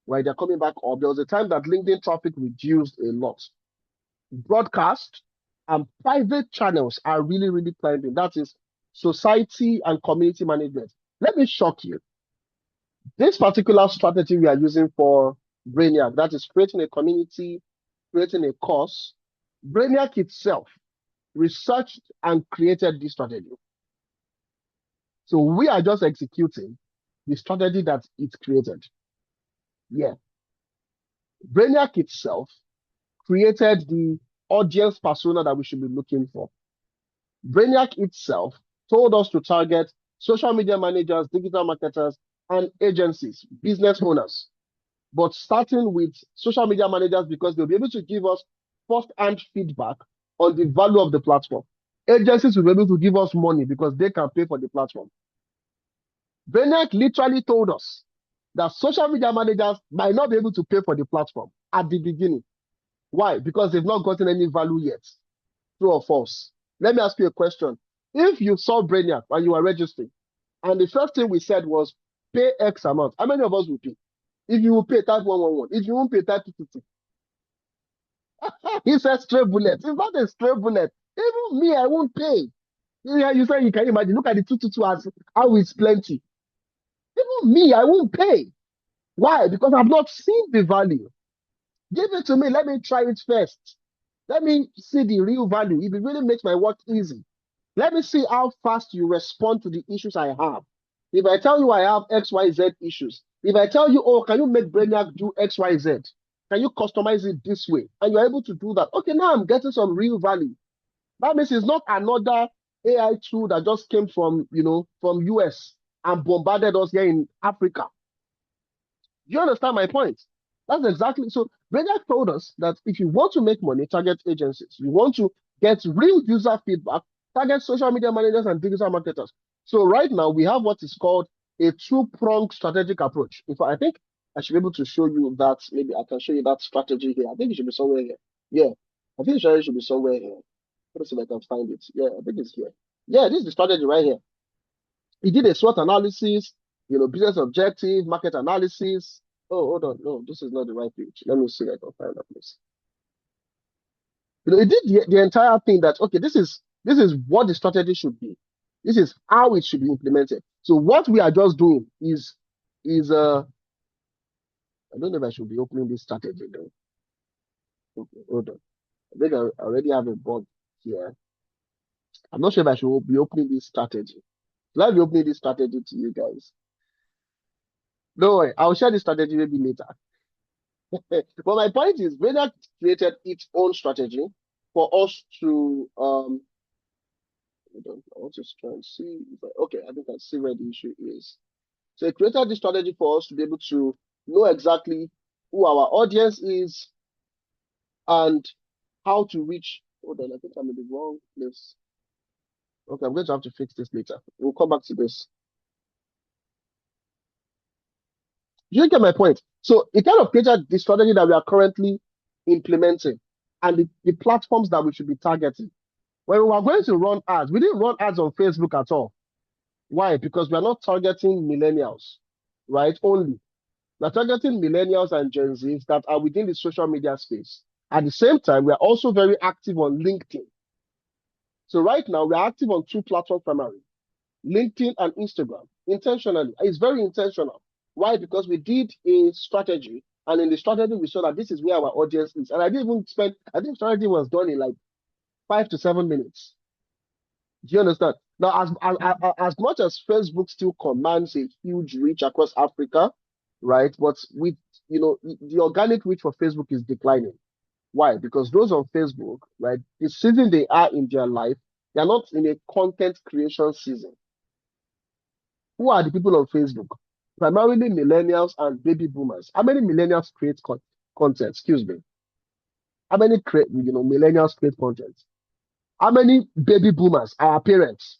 right? They're coming back up. There was a time that LinkedIn traffic reduced a lot. Broadcast and private channels are really, really climbing. That is society and community management. Let me shock you. This particular strategy we are using for Brainiark, that is creating a community, creating a course, Brainiark itself researched and created this strategy. So we are just executing the strategy that it created. Yeah. Brainiark itself created the audience persona that we should be looking for. Brainiark itself told us to target social media managers, digital marketers, and agencies, business owners. But starting with social media managers because they'll be able to give us first-hand feedback on the value of the platform. Agencies will be able to give us money because they can pay for the platform. Brainiark literally told us that social media managers might not be able to pay for the platform at the beginning. Why? Because they've not gotten any value yet. True or false? Let me ask you a question. If you saw Brainiark and you are registering, and the first thing we said was pay X amount, how many of us will pay? If you will pay, type 111. If you won't pay, type 222. He said stray bullet. It's not a stray bullet. Even me, I won't pay. Yeah, you say you can imagine. Look at the 222 as how it's plenty. Even me, I won't pay. Why? Because I've not seen the value. Give it to me. Let me try it first. Let me see the real value. If it really makes my work easy, let me see how fast you respond to the issues I have. If I tell you I have XYZ issues, if I tell you, oh, can you make Brainiac do XYZ? Can you customize it this way? And you're able to do that. Okay, now I'm getting some real value. That means it's not another AI tool that just came from, from US and bombarded us here in Africa. Do you understand my point? That's exactly so. Brainiac told us that if you want to make money, target agencies. You want to get real user feedback, target social media managers and digital marketers. So right now we have what is called a two-pronged strategic approach. In fact, I think I should be able to show you that. Maybe I can show you that strategy here. I think it should be somewhere here. Yeah, I think it should be somewhere here. Let's see if I can find it. Yeah, I think it's here. Yeah, this is the strategy right here. He did a SWOT analysis, business objective, market analysis. Oh, hold on. No, this is not the right page. Let me see if I can find that place. He did the entire thing that, okay, this is what the strategy should be. This is how it should be implemented. So what we are just doing is I don't know if I should be opening this strategy though. Okay, hold on. I think I already have a bug here. I'm not sure if I should be opening this strategy. Will I be opening this strategy to you guys? No way. I'll share this strategy maybe later. But my point is, Brainiac created its own strategy for us to I want to try and see. Okay, I think I see where the issue is. So it created this strategy for us to be able to know exactly who our audience is and how to reach. Hold on, I think I'm in the wrong place. Okay, I'm going to have to fix this later. We'll come back to this. You get my point? So it kind of created the strategy that we are currently implementing and the platforms that we should be targeting. When we were going to run ads, we didn't run ads on Facebook at all. Why? Because we are not targeting millennials, right? Only. We're targeting millennials and Gen Zs that are within the social media space. At the same time, we are also very active on LinkedIn. So right now, we are active on two platforms primarily, LinkedIn and Instagram, intentionally. It's very intentional. Why? Because we did a strategy, and in the strategy, we saw that this is where our audience is. And I didn't even spend, I think strategy was done in like 5 to 7 minutes. Do you understand? Now, as much as Facebook still commands a huge reach across Africa, right? But with the organic reach for Facebook is declining. Why? Because those on Facebook, right, the season they are in their life, they are not in a content creation season. Who are the people on Facebook? Primarily millennials and baby boomers. How many millennials create content? Excuse me. How many millennials create content? How many baby boomers, our parents,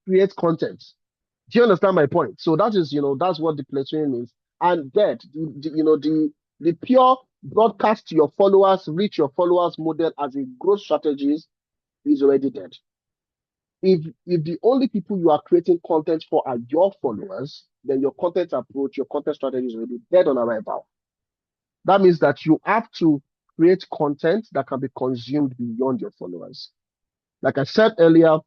create content? Do you understand my point? So that is, that's what the plateauing means. And that, The pure broadcast to your followers, reach your followers model as a growth strategy is already dead. If the only people you are creating content for are your followers, then your content approach, your content strategy is already dead on arrival. That means that you have to create content that can be consumed beyond your followers. Like I said earlier,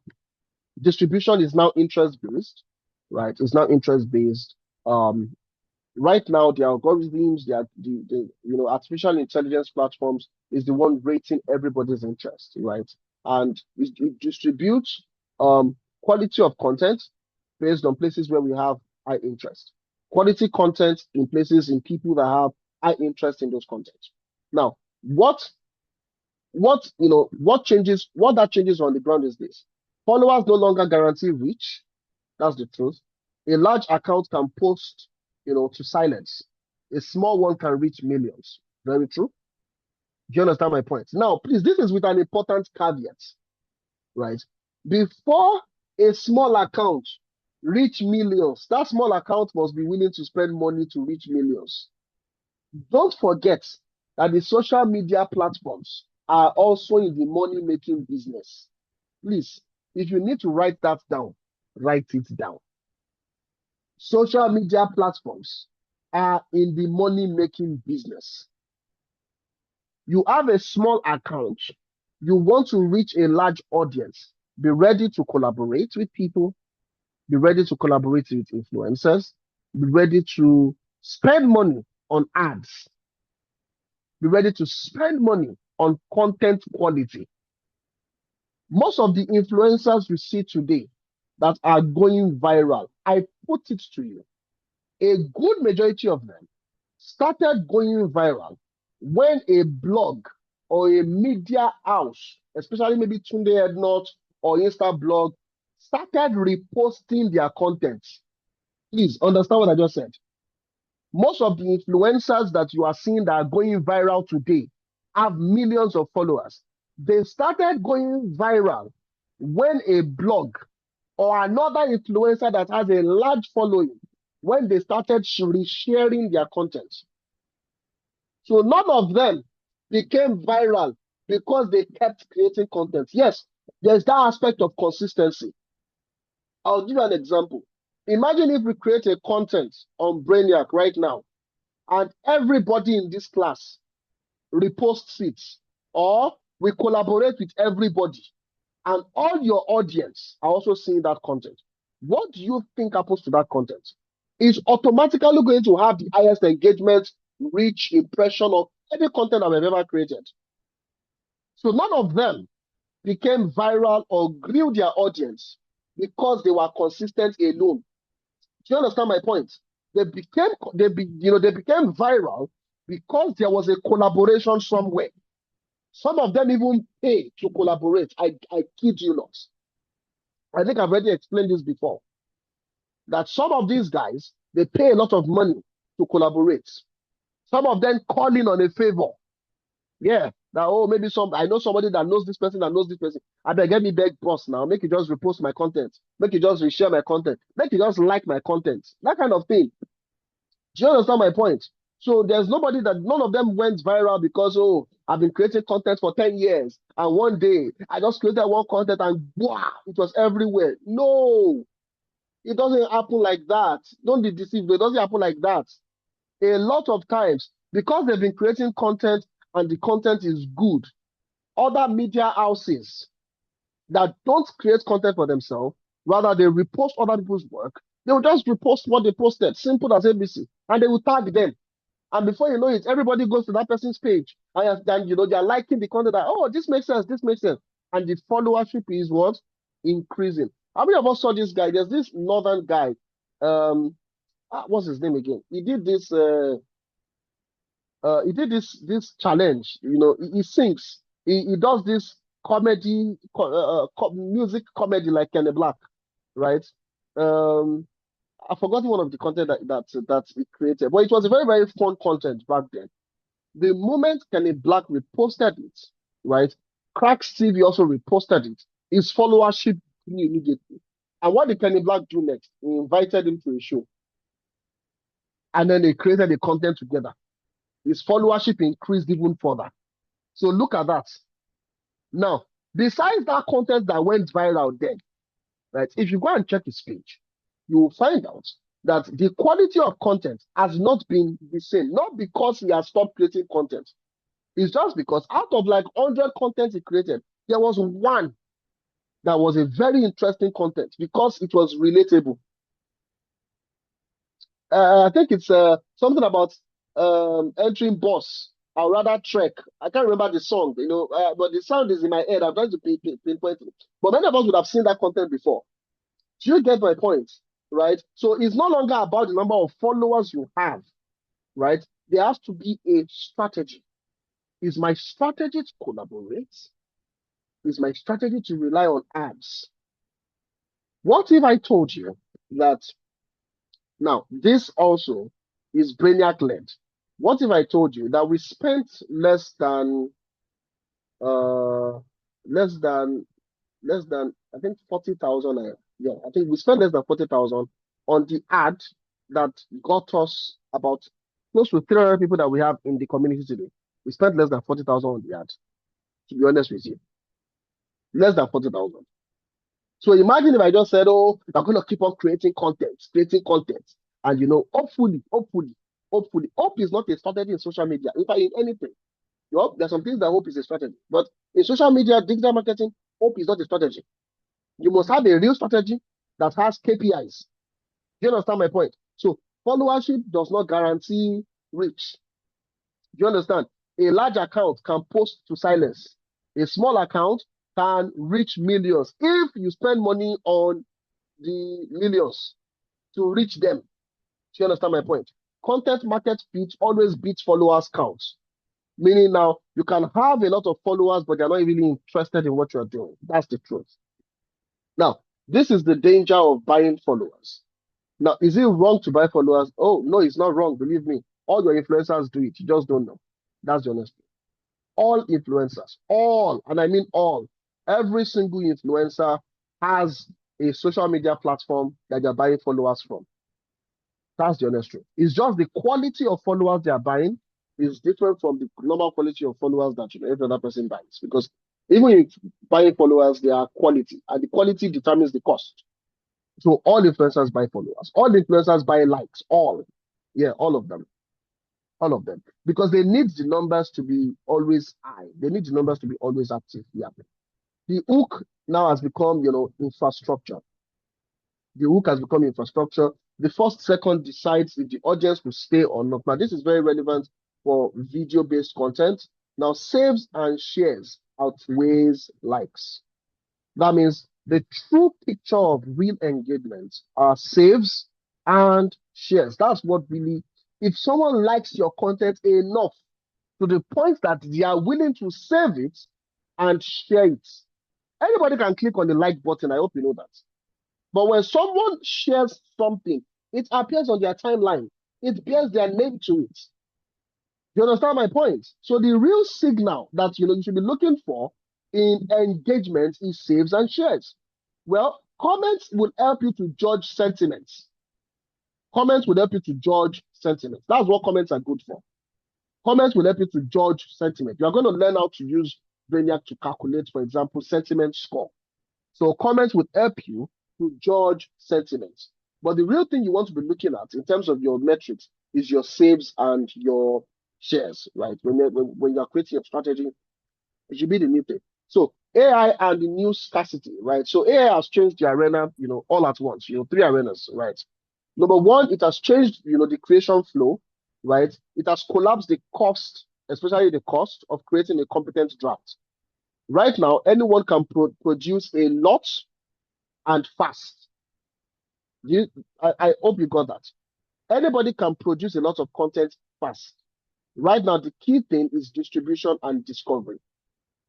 distribution is now interest based, right? It's now interest based. Right now, the algorithms, the artificial intelligence platforms is the one rating everybody's interest, right? And it distributes quality of content based on places where we have high interest. Quality content in places in people that have high interest in those content. Now, what changes, what that changes on the ground is this. Followers no longer guarantee reach. That's the truth. A large account can post, to silence. A small one can reach millions. Very true. Do you understand my point? Now, please, this is with an important caveat, right? Before a small account reach millions, that small account must be willing to spend money to reach millions. Don't forget that the social media platforms are also in the money-making business. Please, if you need to write that down, write it down. Social media platforms are in the money-making business. You have a small account, you want to reach a large audience, be ready to collaborate with people, be ready to collaborate with influencers, be ready to spend money on ads, be ready to spend money on content quality. Most of the influencers you see today that are going viral, I put it to you, a good majority of them started going viral when a blog or a media house, especially maybe Tunde Ednot or Instablog, started reposting their content. Please understand what I just said. Most of the influencers that you are seeing that are going viral today have millions of followers. They started going viral when a blog or another influencer that has a large following, when they started sharing their content. So none of them became viral because they kept creating content. Yes, there's that aspect of consistency. I'll give you an example. Imagine if we create a content on Brainiark right now, and everybody in this class reposts it, or we collaborate with everybody, and all your audience are also seeing that content. What do you think happens to that content? It's automatically going to have the highest engagement, reach, impression of any content I've ever created. So none of them became viral or grew their audience because they were consistent alone. Do you understand my point? They became viral because there was a collaboration somewhere. Some of them even pay to collaborate. I kid you not. I think I've already explained this before. That some of these guys, they pay a lot of money to collaborate. Some of them call in on a favor. Yeah. That, maybe I know somebody that knows this person, that knows this person. I beg, get me beg boss now. Make you just repost my content. Make you just reshare my content. Make you just like my content. That kind of thing. Do you understand my point? So there's nobody none of them went viral because, I've been creating content for 10 years. And one day I just created one content and wow, it was everywhere. No, it doesn't happen like that. Don't be deceived. It doesn't happen like that. A lot of times, because they've been creating content and the content is good, other media houses that don't create content for themselves, rather they repost other people's work, they will just repost what they posted, simple as ABC, and they will tag them. And before you know it, everybody goes to that person's page. And then, they're liking the content that, this makes sense, this makes sense. And the followership is what? Increasing. How many of us saw this guy? There's this northern guy. What's his name again? He did this challenge. He sings. He does this comedy, music comedy like Kenny Black, right? I've forgotten one of the content that he created, but it was a very, very fun content back then. The moment Kenny Black reposted it, right, Cracks TV also reposted it. His followership grew immediately. And what did Kenny Black do next? He invited him to a show. And then they created the content together. his followership increased even further. So look at that. Now, besides that content that went viral then, right? If you go and check his page, you will find out that the quality of content has not been the same. Not because he has stopped creating content. It's just because out of like 100 content he created, there was one that was a very interesting content because it was relatable. I think it's something about entering bus or rather trek. I can't remember the song, but the sound is in my head. I'm trying to pinpoint it. But many of us would have seen that content before. Do you get my point? Right? So it's no longer about the number of followers you have, right? There has to be a strategy. Is my strategy to collaborate? Is my strategy to rely on ads? What if I told you that now this also is Brainiark led? What if I told you that we spent uh less than I think 40,000. Yeah, I think we spent less than 40,000 on the ad that got us about close to 300 people that we have in the community today. We spent less than 40,000 on the ad, to be honest with you. Less than 40,000. So imagine if I just said, oh, I'm going to keep on creating content. And, hopefully, hope is not a strategy in social media. In fact, in anything, there's some things that hope is a strategy. But in social media, digital marketing, hope is not a strategy. You must have a real strategy that has KPIs. Do you understand my point? So followership does not guarantee reach. Do you understand? A large account can post to silence. A small account can reach millions if you spend money on the millions to reach them. Do you understand my point? Content market fit always beats followers counts. Meaning now you can have a lot of followers, but they're not really interested in what you're doing. That's the truth. Now, this is the danger of buying followers. Now, is it wrong to buy followers? Oh, no, it's not wrong. Believe me. All your influencers do it. You just don't know. That's the honest truth. All influencers, all, and I mean all, every single influencer has a social media platform that they're buying followers from. That's the honest truth. It's just the quality of followers they are buying is different from the normal quality of followers that every other person buys. Because even if buying followers, they are quality, and the quality determines the cost. So all influencers buy followers. All influencers buy likes. All. Yeah, all of them. All of them. Because they need the numbers to be always high. They need the numbers to be always active. Yeah. The hook now has become, infrastructure. The hook has become infrastructure. The first second decides if the audience will stay or not. Now, this is very relevant for video-based content. Now, saves and shares outweighs likes. That means the true picture of real engagement are saves and shares. That's what really, if someone likes your content enough to the point that they are willing to save it and share it, anybody can click on the like button. I hope you know that. But when someone shares something, it appears on their timeline. It bears their name to it. You understand my point? So the real signal that you should be looking for in engagement is saves and shares. Well, comments will help you to judge sentiments. Comments will help you to judge sentiments. That's what comments are good for. Comments will help you to judge sentiment. You are going to learn how to use Brainiark to calculate, for example, sentiment score. So comments would help you to judge sentiments. But the real thing you want to be looking at in terms of your metrics is your saves and your shares, right? When you're creating a strategy, it should be the new thing. So AI and the new scarcity, right? So AI has changed the arena, all at once, 3 arenas, right? Number one, it has changed, the creation flow, right? It has collapsed the cost, especially the cost of creating a competent draft. Right now, anyone can produce a lot and fast. I hope you got that. Anybody can produce a lot of content fast. Right now, the key thing is distribution and discovery.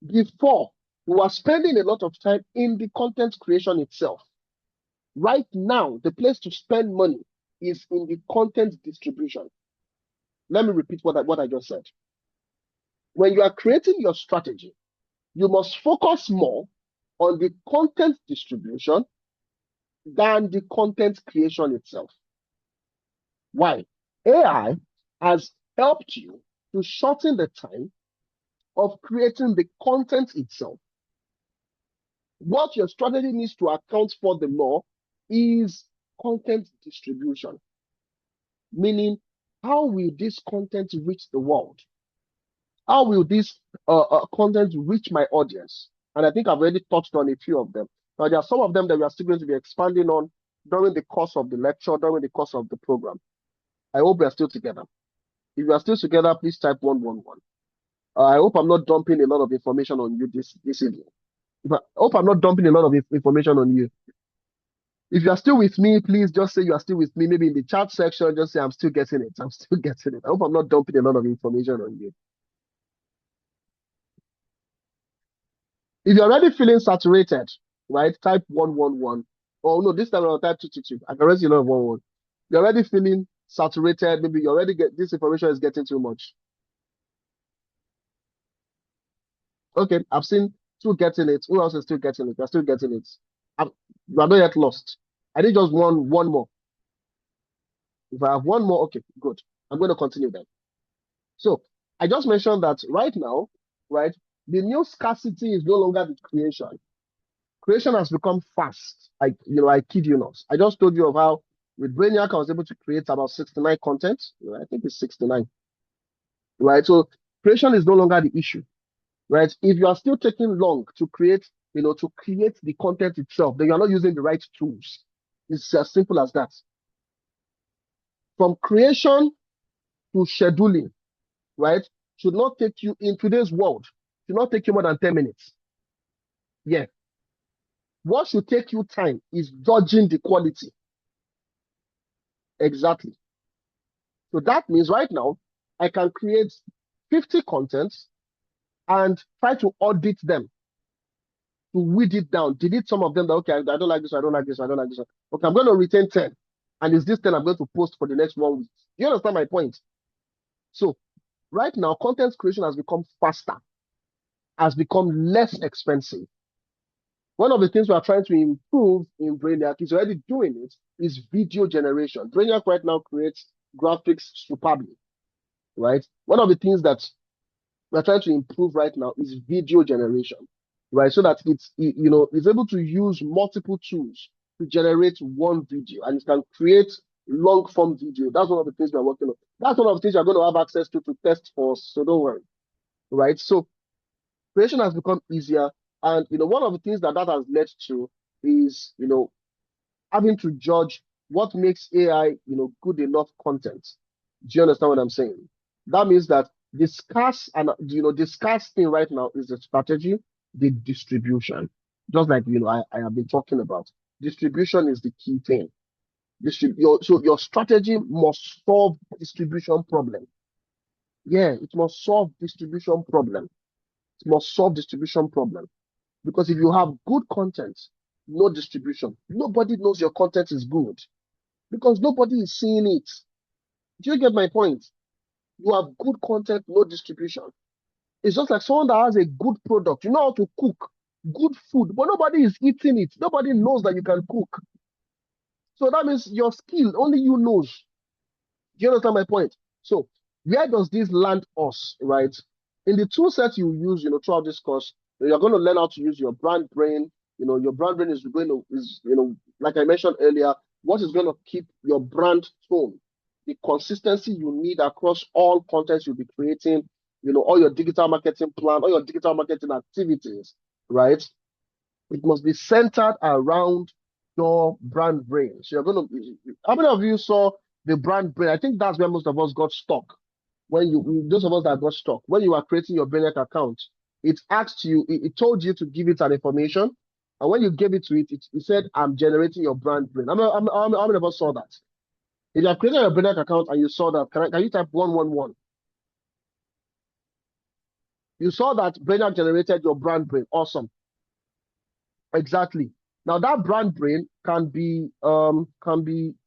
Before, we were spending a lot of time in the content creation itself. Right now, the place to spend money is in the content distribution. Let me repeat what I just said. When you are creating your strategy, you must focus more on the content distribution than the content creation itself. Why? AI has helped you to shorten the time of creating the content itself. What your strategy needs to account for the more is content distribution, meaning how will this content reach the world? How will this content reach my audience? And I think I've already touched on a few of them. Now, there are some of them that we are still going to be expanding on during the course of the lecture, during the course of the program. I hope we are still together. If you are still together, please type 111. I hope I'm not dumping a lot of information on you this evening. I hope I'm not dumping a lot of information on you. If you are still with me, please just say you are still with me. Maybe in the chat section, just say I'm still getting it. I'm still getting it. I hope I'm not dumping a lot of information on you. If you're already feeling saturated, right, type 111. Oh, no, this time I'll type 222. I can already see a lot of 11. You're already feeling saturated. Maybe you already get this information is getting too much. Okay, I've seen two getting it. Who else is still getting it? You're still getting it. You are not yet lost. I did just one more. If I have one more, okay, good. I'm going to continue then. So I just mentioned that right now, right, the new scarcity is no longer the creation. Creation has become fast. I kid you not. I just told you of how with Brainiark I was able to create about 69 content. I think it's 69. Right. So creation is no longer the issue. Right. If you are still taking long to create, to create the content itself, then you're not using the right tools. It's as simple as that. From creation to scheduling, right, should not take you in today's world, should not take you more than 10 minutes. Yeah. What should take you time is judging the quality. Exactly. So that means right now, I can create 50 contents and try to audit them, to weed it down, delete some of them that, okay, I don't like this, I don't like this, I don't like this. Okay, I'm going to retain 10. And it's this 10 I'm going to post for the next 1 week. Do you understand my point? So right now, content creation has become faster, has become less expensive. One of the things we are trying to improve in Brainiark is already doing it is video generation. Brainiark right now creates graphics superbly, right? One of the things that we're trying to improve right now is video generation, right? So that it's able to use multiple tools to generate one video, and it can create long form video. That's one of the things we're working on. That's one of the things you're going to have access to test for us. So don't worry, right? So creation has become easier. And, one of the things that has led to is, having to judge what makes AI, good enough content. Do you understand what I'm saying? That means that the scarce thing right now is the strategy, the distribution. Just like, I have been talking about. Distribution is the key thing. So your strategy must solve distribution problem. Yeah, it must solve distribution problem. It must solve distribution problem. Because if you have good content, no distribution, nobody knows your content is good because nobody is seeing it. Do you get my point? You have good content, no distribution. It's just like someone that has a good product. You know how to cook good food, but nobody is eating it. Nobody knows that you can cook. So that means your skill, only you knows. Do you understand my point? So where does this land us, right? In the tool set you use, throughout this course, you're going to learn how to use your brand brain. Your brand brain is like I mentioned earlier, what is going to keep your brand tone, the consistency you need across all contents you'll be creating, all your digital marketing plan, all your digital marketing activities, right? It must be centered around your brand brain. So how many of you saw the brand brain? I think that's where most of us got stuck. Those of us that got stuck, when you are creating your Brainiac account, it asked you, it told you to give it an information. And when you gave it to it, it said, I'm generating your brand brain. How many of us saw that? If you are creating your Brainiac account and you saw that, can you type 111? You saw that Brainiac generated your brand brain. Awesome. Exactly. Now that brand brain can be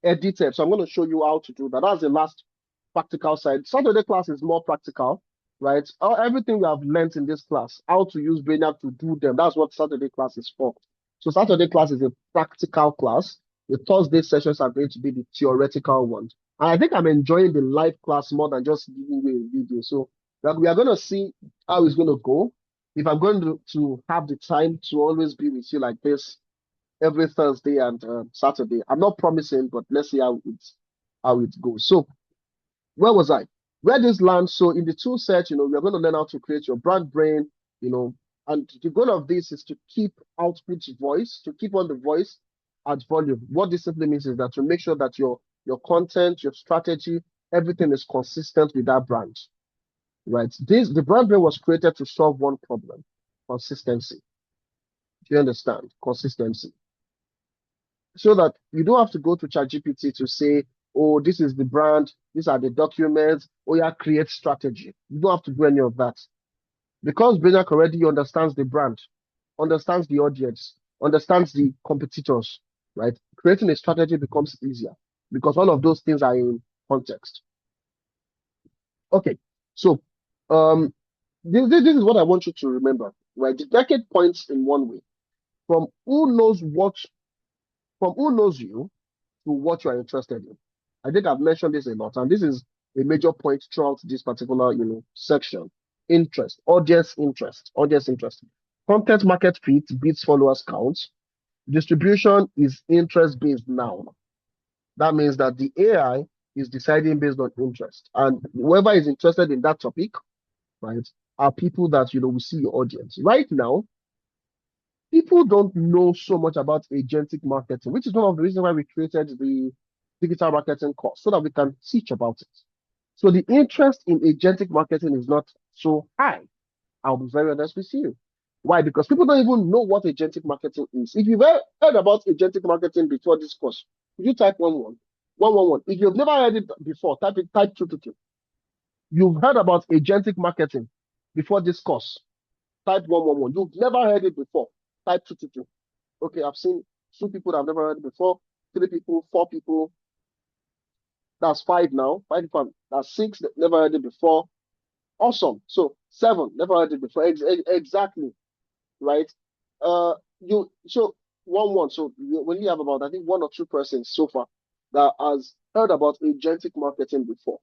edited. So I'm going to show you how to do that. That's the last practical side. Saturday class is more practical, right? Everything we have learned in this class, how to use Brainiac to do them. That's what Saturday class is for. So Saturday class is a practical class. The Thursday sessions are going to be the theoretical ones. And I think I'm enjoying the live class more than just giving you a video. So That we are going to see how it's going to go. If I'm going to have the time to always be with you like this every Thursday and Saturday, I'm not promising, but let's see how it goes. So where was I? Where this lands? So in the tool set, we're going to learn how to create your brand brain, you know, and the goal of this is to keep output voice, to keep on the voice at volume. What this simply means is that to make sure that your content, your strategy, everything is consistent with that brand, right? The brand brain was created to solve one problem: consistency. Do you understand? Consistency. So that you don't have to go to ChatGPT to say, oh, this is the brand, these are the documents, oh yeah, create strategy. You don't have to do any of that. Because Brainiark already understands the brand, understands the audience, understands the competitors, right? Creating a strategy becomes easier because all of those things are in context. Okay, so um, this is what I want you to remember, right? The decade points in one way from who knows you to what you are interested in. I think I've mentioned this a lot, and this is a major point throughout this particular, section. Audience interest. Content market fit beats followers count. Distribution is interest based now. That means that the AI is deciding based on interest, and whoever is interested in that topic, right, are people that we see your audience. Right now, people don't know so much about agentic marketing, which is one of the reasons why we created the digital marketing course so that we can teach about it. So the interest in agentic marketing is not so high. I'll be very honest with you. Why? Because people don't even know what agentic marketing is. If you've heard about agentic marketing before this course, could you type 111? If you've never heard it before, type 222. You've heard about agentic marketing before this course, type 111. You've never heard it before, type 222. Okay, I've seen two people that I've never heard it before, three people, four people. That's five now. Five people. That's six that never heard it before. Awesome. So seven never heard it before. Exactly. Right. You so 1-1. So we only have about I think one or two persons so far that has heard about agentic marketing before,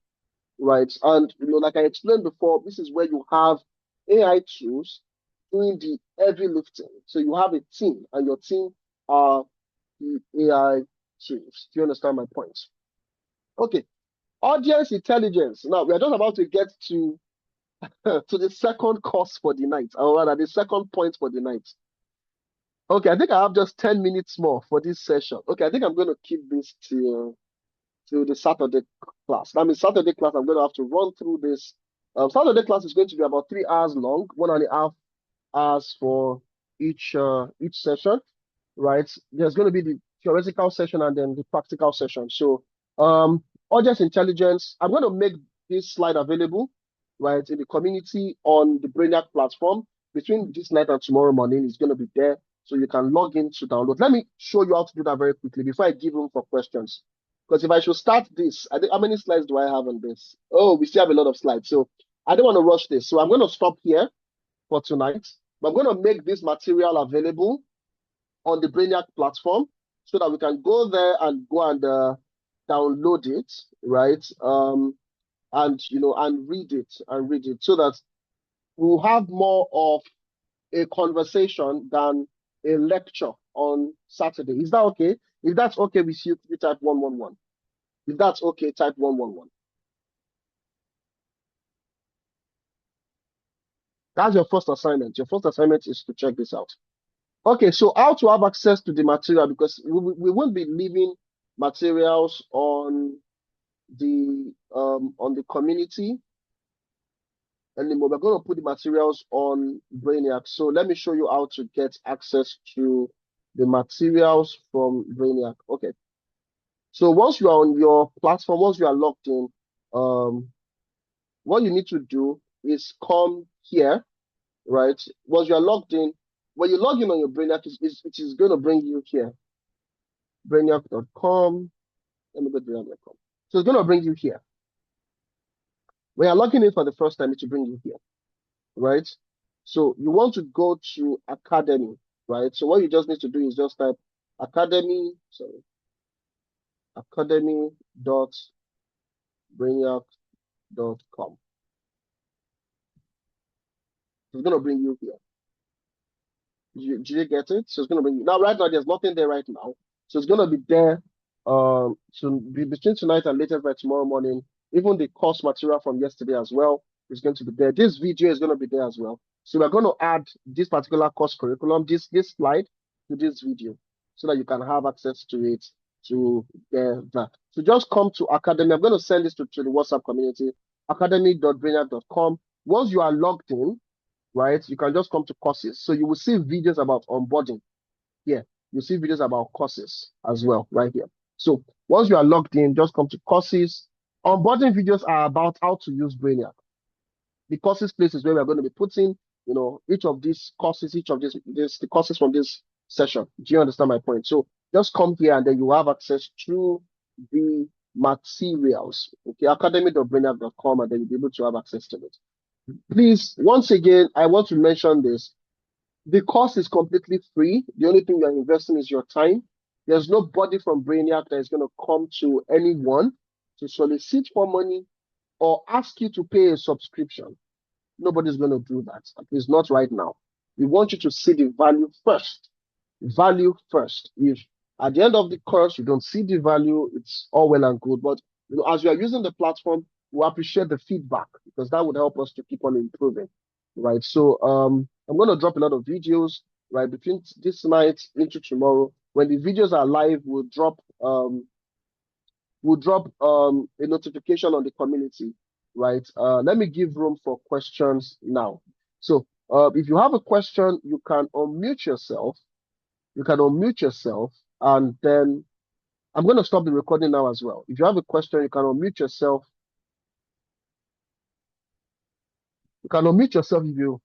right? And like I explained before, this is where you have AI tools doing the heavy lifting. So you have a team, and your team are the AI tools. Do you understand my point? Okay. Audience intelligence. Now we are just about to get to to the second course for the night, or rather the second point for the night. Okay, I think I have just 10 minutes more for this session. Okay, I think I'm going to keep this till the Saturday class. That means Saturday class, I'm going to have to run through this. Saturday class is going to be about 3 hours long, 1.5 hours for each session, right? There's going to be the theoretical session and then the practical session. So, audience intelligence, I'm going to make this slide available, right, in the community on the Brainiark platform. Between this night and tomorrow morning, it's going to be there, so you can log in to download. Let me show you how to do that very quickly before I give room for questions. Because if I should start this, I think how many slides do I have on this? Oh, we still have a lot of slides. So I don't want to rush this. So I'm going to stop here for tonight. But I'm going to make this material available on the Brainiac platform so that we can go there and download it, right? And read it so that we'll have more of a conversation than a lecture on Saturday. Is that okay? If that's okay with you, you type 111. If that's okay, type 111. That's your first assignment. Your first assignment is to check this out. Okay, so how to have access to the material, because we won't be leaving materials on the community anymore. We're going to put the materials on Brainiac. So let me show you how to get access to the materials from Brainiac. Okay. So once you are on your platform, once you are logged in, what you need to do is come here, right? Once you are logged in, when you log in on your Brainiac, it is going to bring you here. Brainiac.com. Let me go to Brainiac.com. So it's going to bring you here. When you're logging in for the first time, it will bring you here, right? So you want to go to Academy, right? So what you just need to do is just type academy.brainiac.com. It's going to bring you here. Did you get it? So it's going to bring you now. Right now, there's nothing there right now. So it's going to be there. To be between tonight and latest by tomorrow morning. Even the course material from yesterday as well is going to be there. This video is going to be there as well. So we're going to add this particular course curriculum, this slide to this video, so that you can have access to it to get that. So just come to Academy. I'm going to send this to the WhatsApp community, academy.brainiark.com. Once you are logged in, right, you can just come to courses. So you will see videos about onboarding here. You see videos about courses as well right here. So once you are logged in, just come to courses. Onboarding videos are about how to use Brainiark. The courses place is where we're going to be putting, each of these courses, the courses from this session. Do you understand my point? So just come here and then you have access to the materials. Okay, academy.brainiark.com, and then you'll be able to have access to it. Please, once again, I want to mention this. The course is completely free. The only thing you're investing is your time. There's nobody from Brainiark that is going to come to anyone to solicit for money or ask you to pay a subscription. Nobody's going to do that. At least not right now. We want you to see the value first. Value first. If at the end of the course you don't see the value, it's all well and good. But as you are using the platform, we appreciate the feedback because that would help us to keep on improving. Right. So I'm going to drop a lot of videos right between this night into tomorrow. When the videos are live, we'll drop a notification on the community, right? Let me give room for questions now. So if you have a question, you can unmute yourself. And then I'm going to stop the recording now as well. If you have a question, you can unmute yourself. You can unmute yourself if you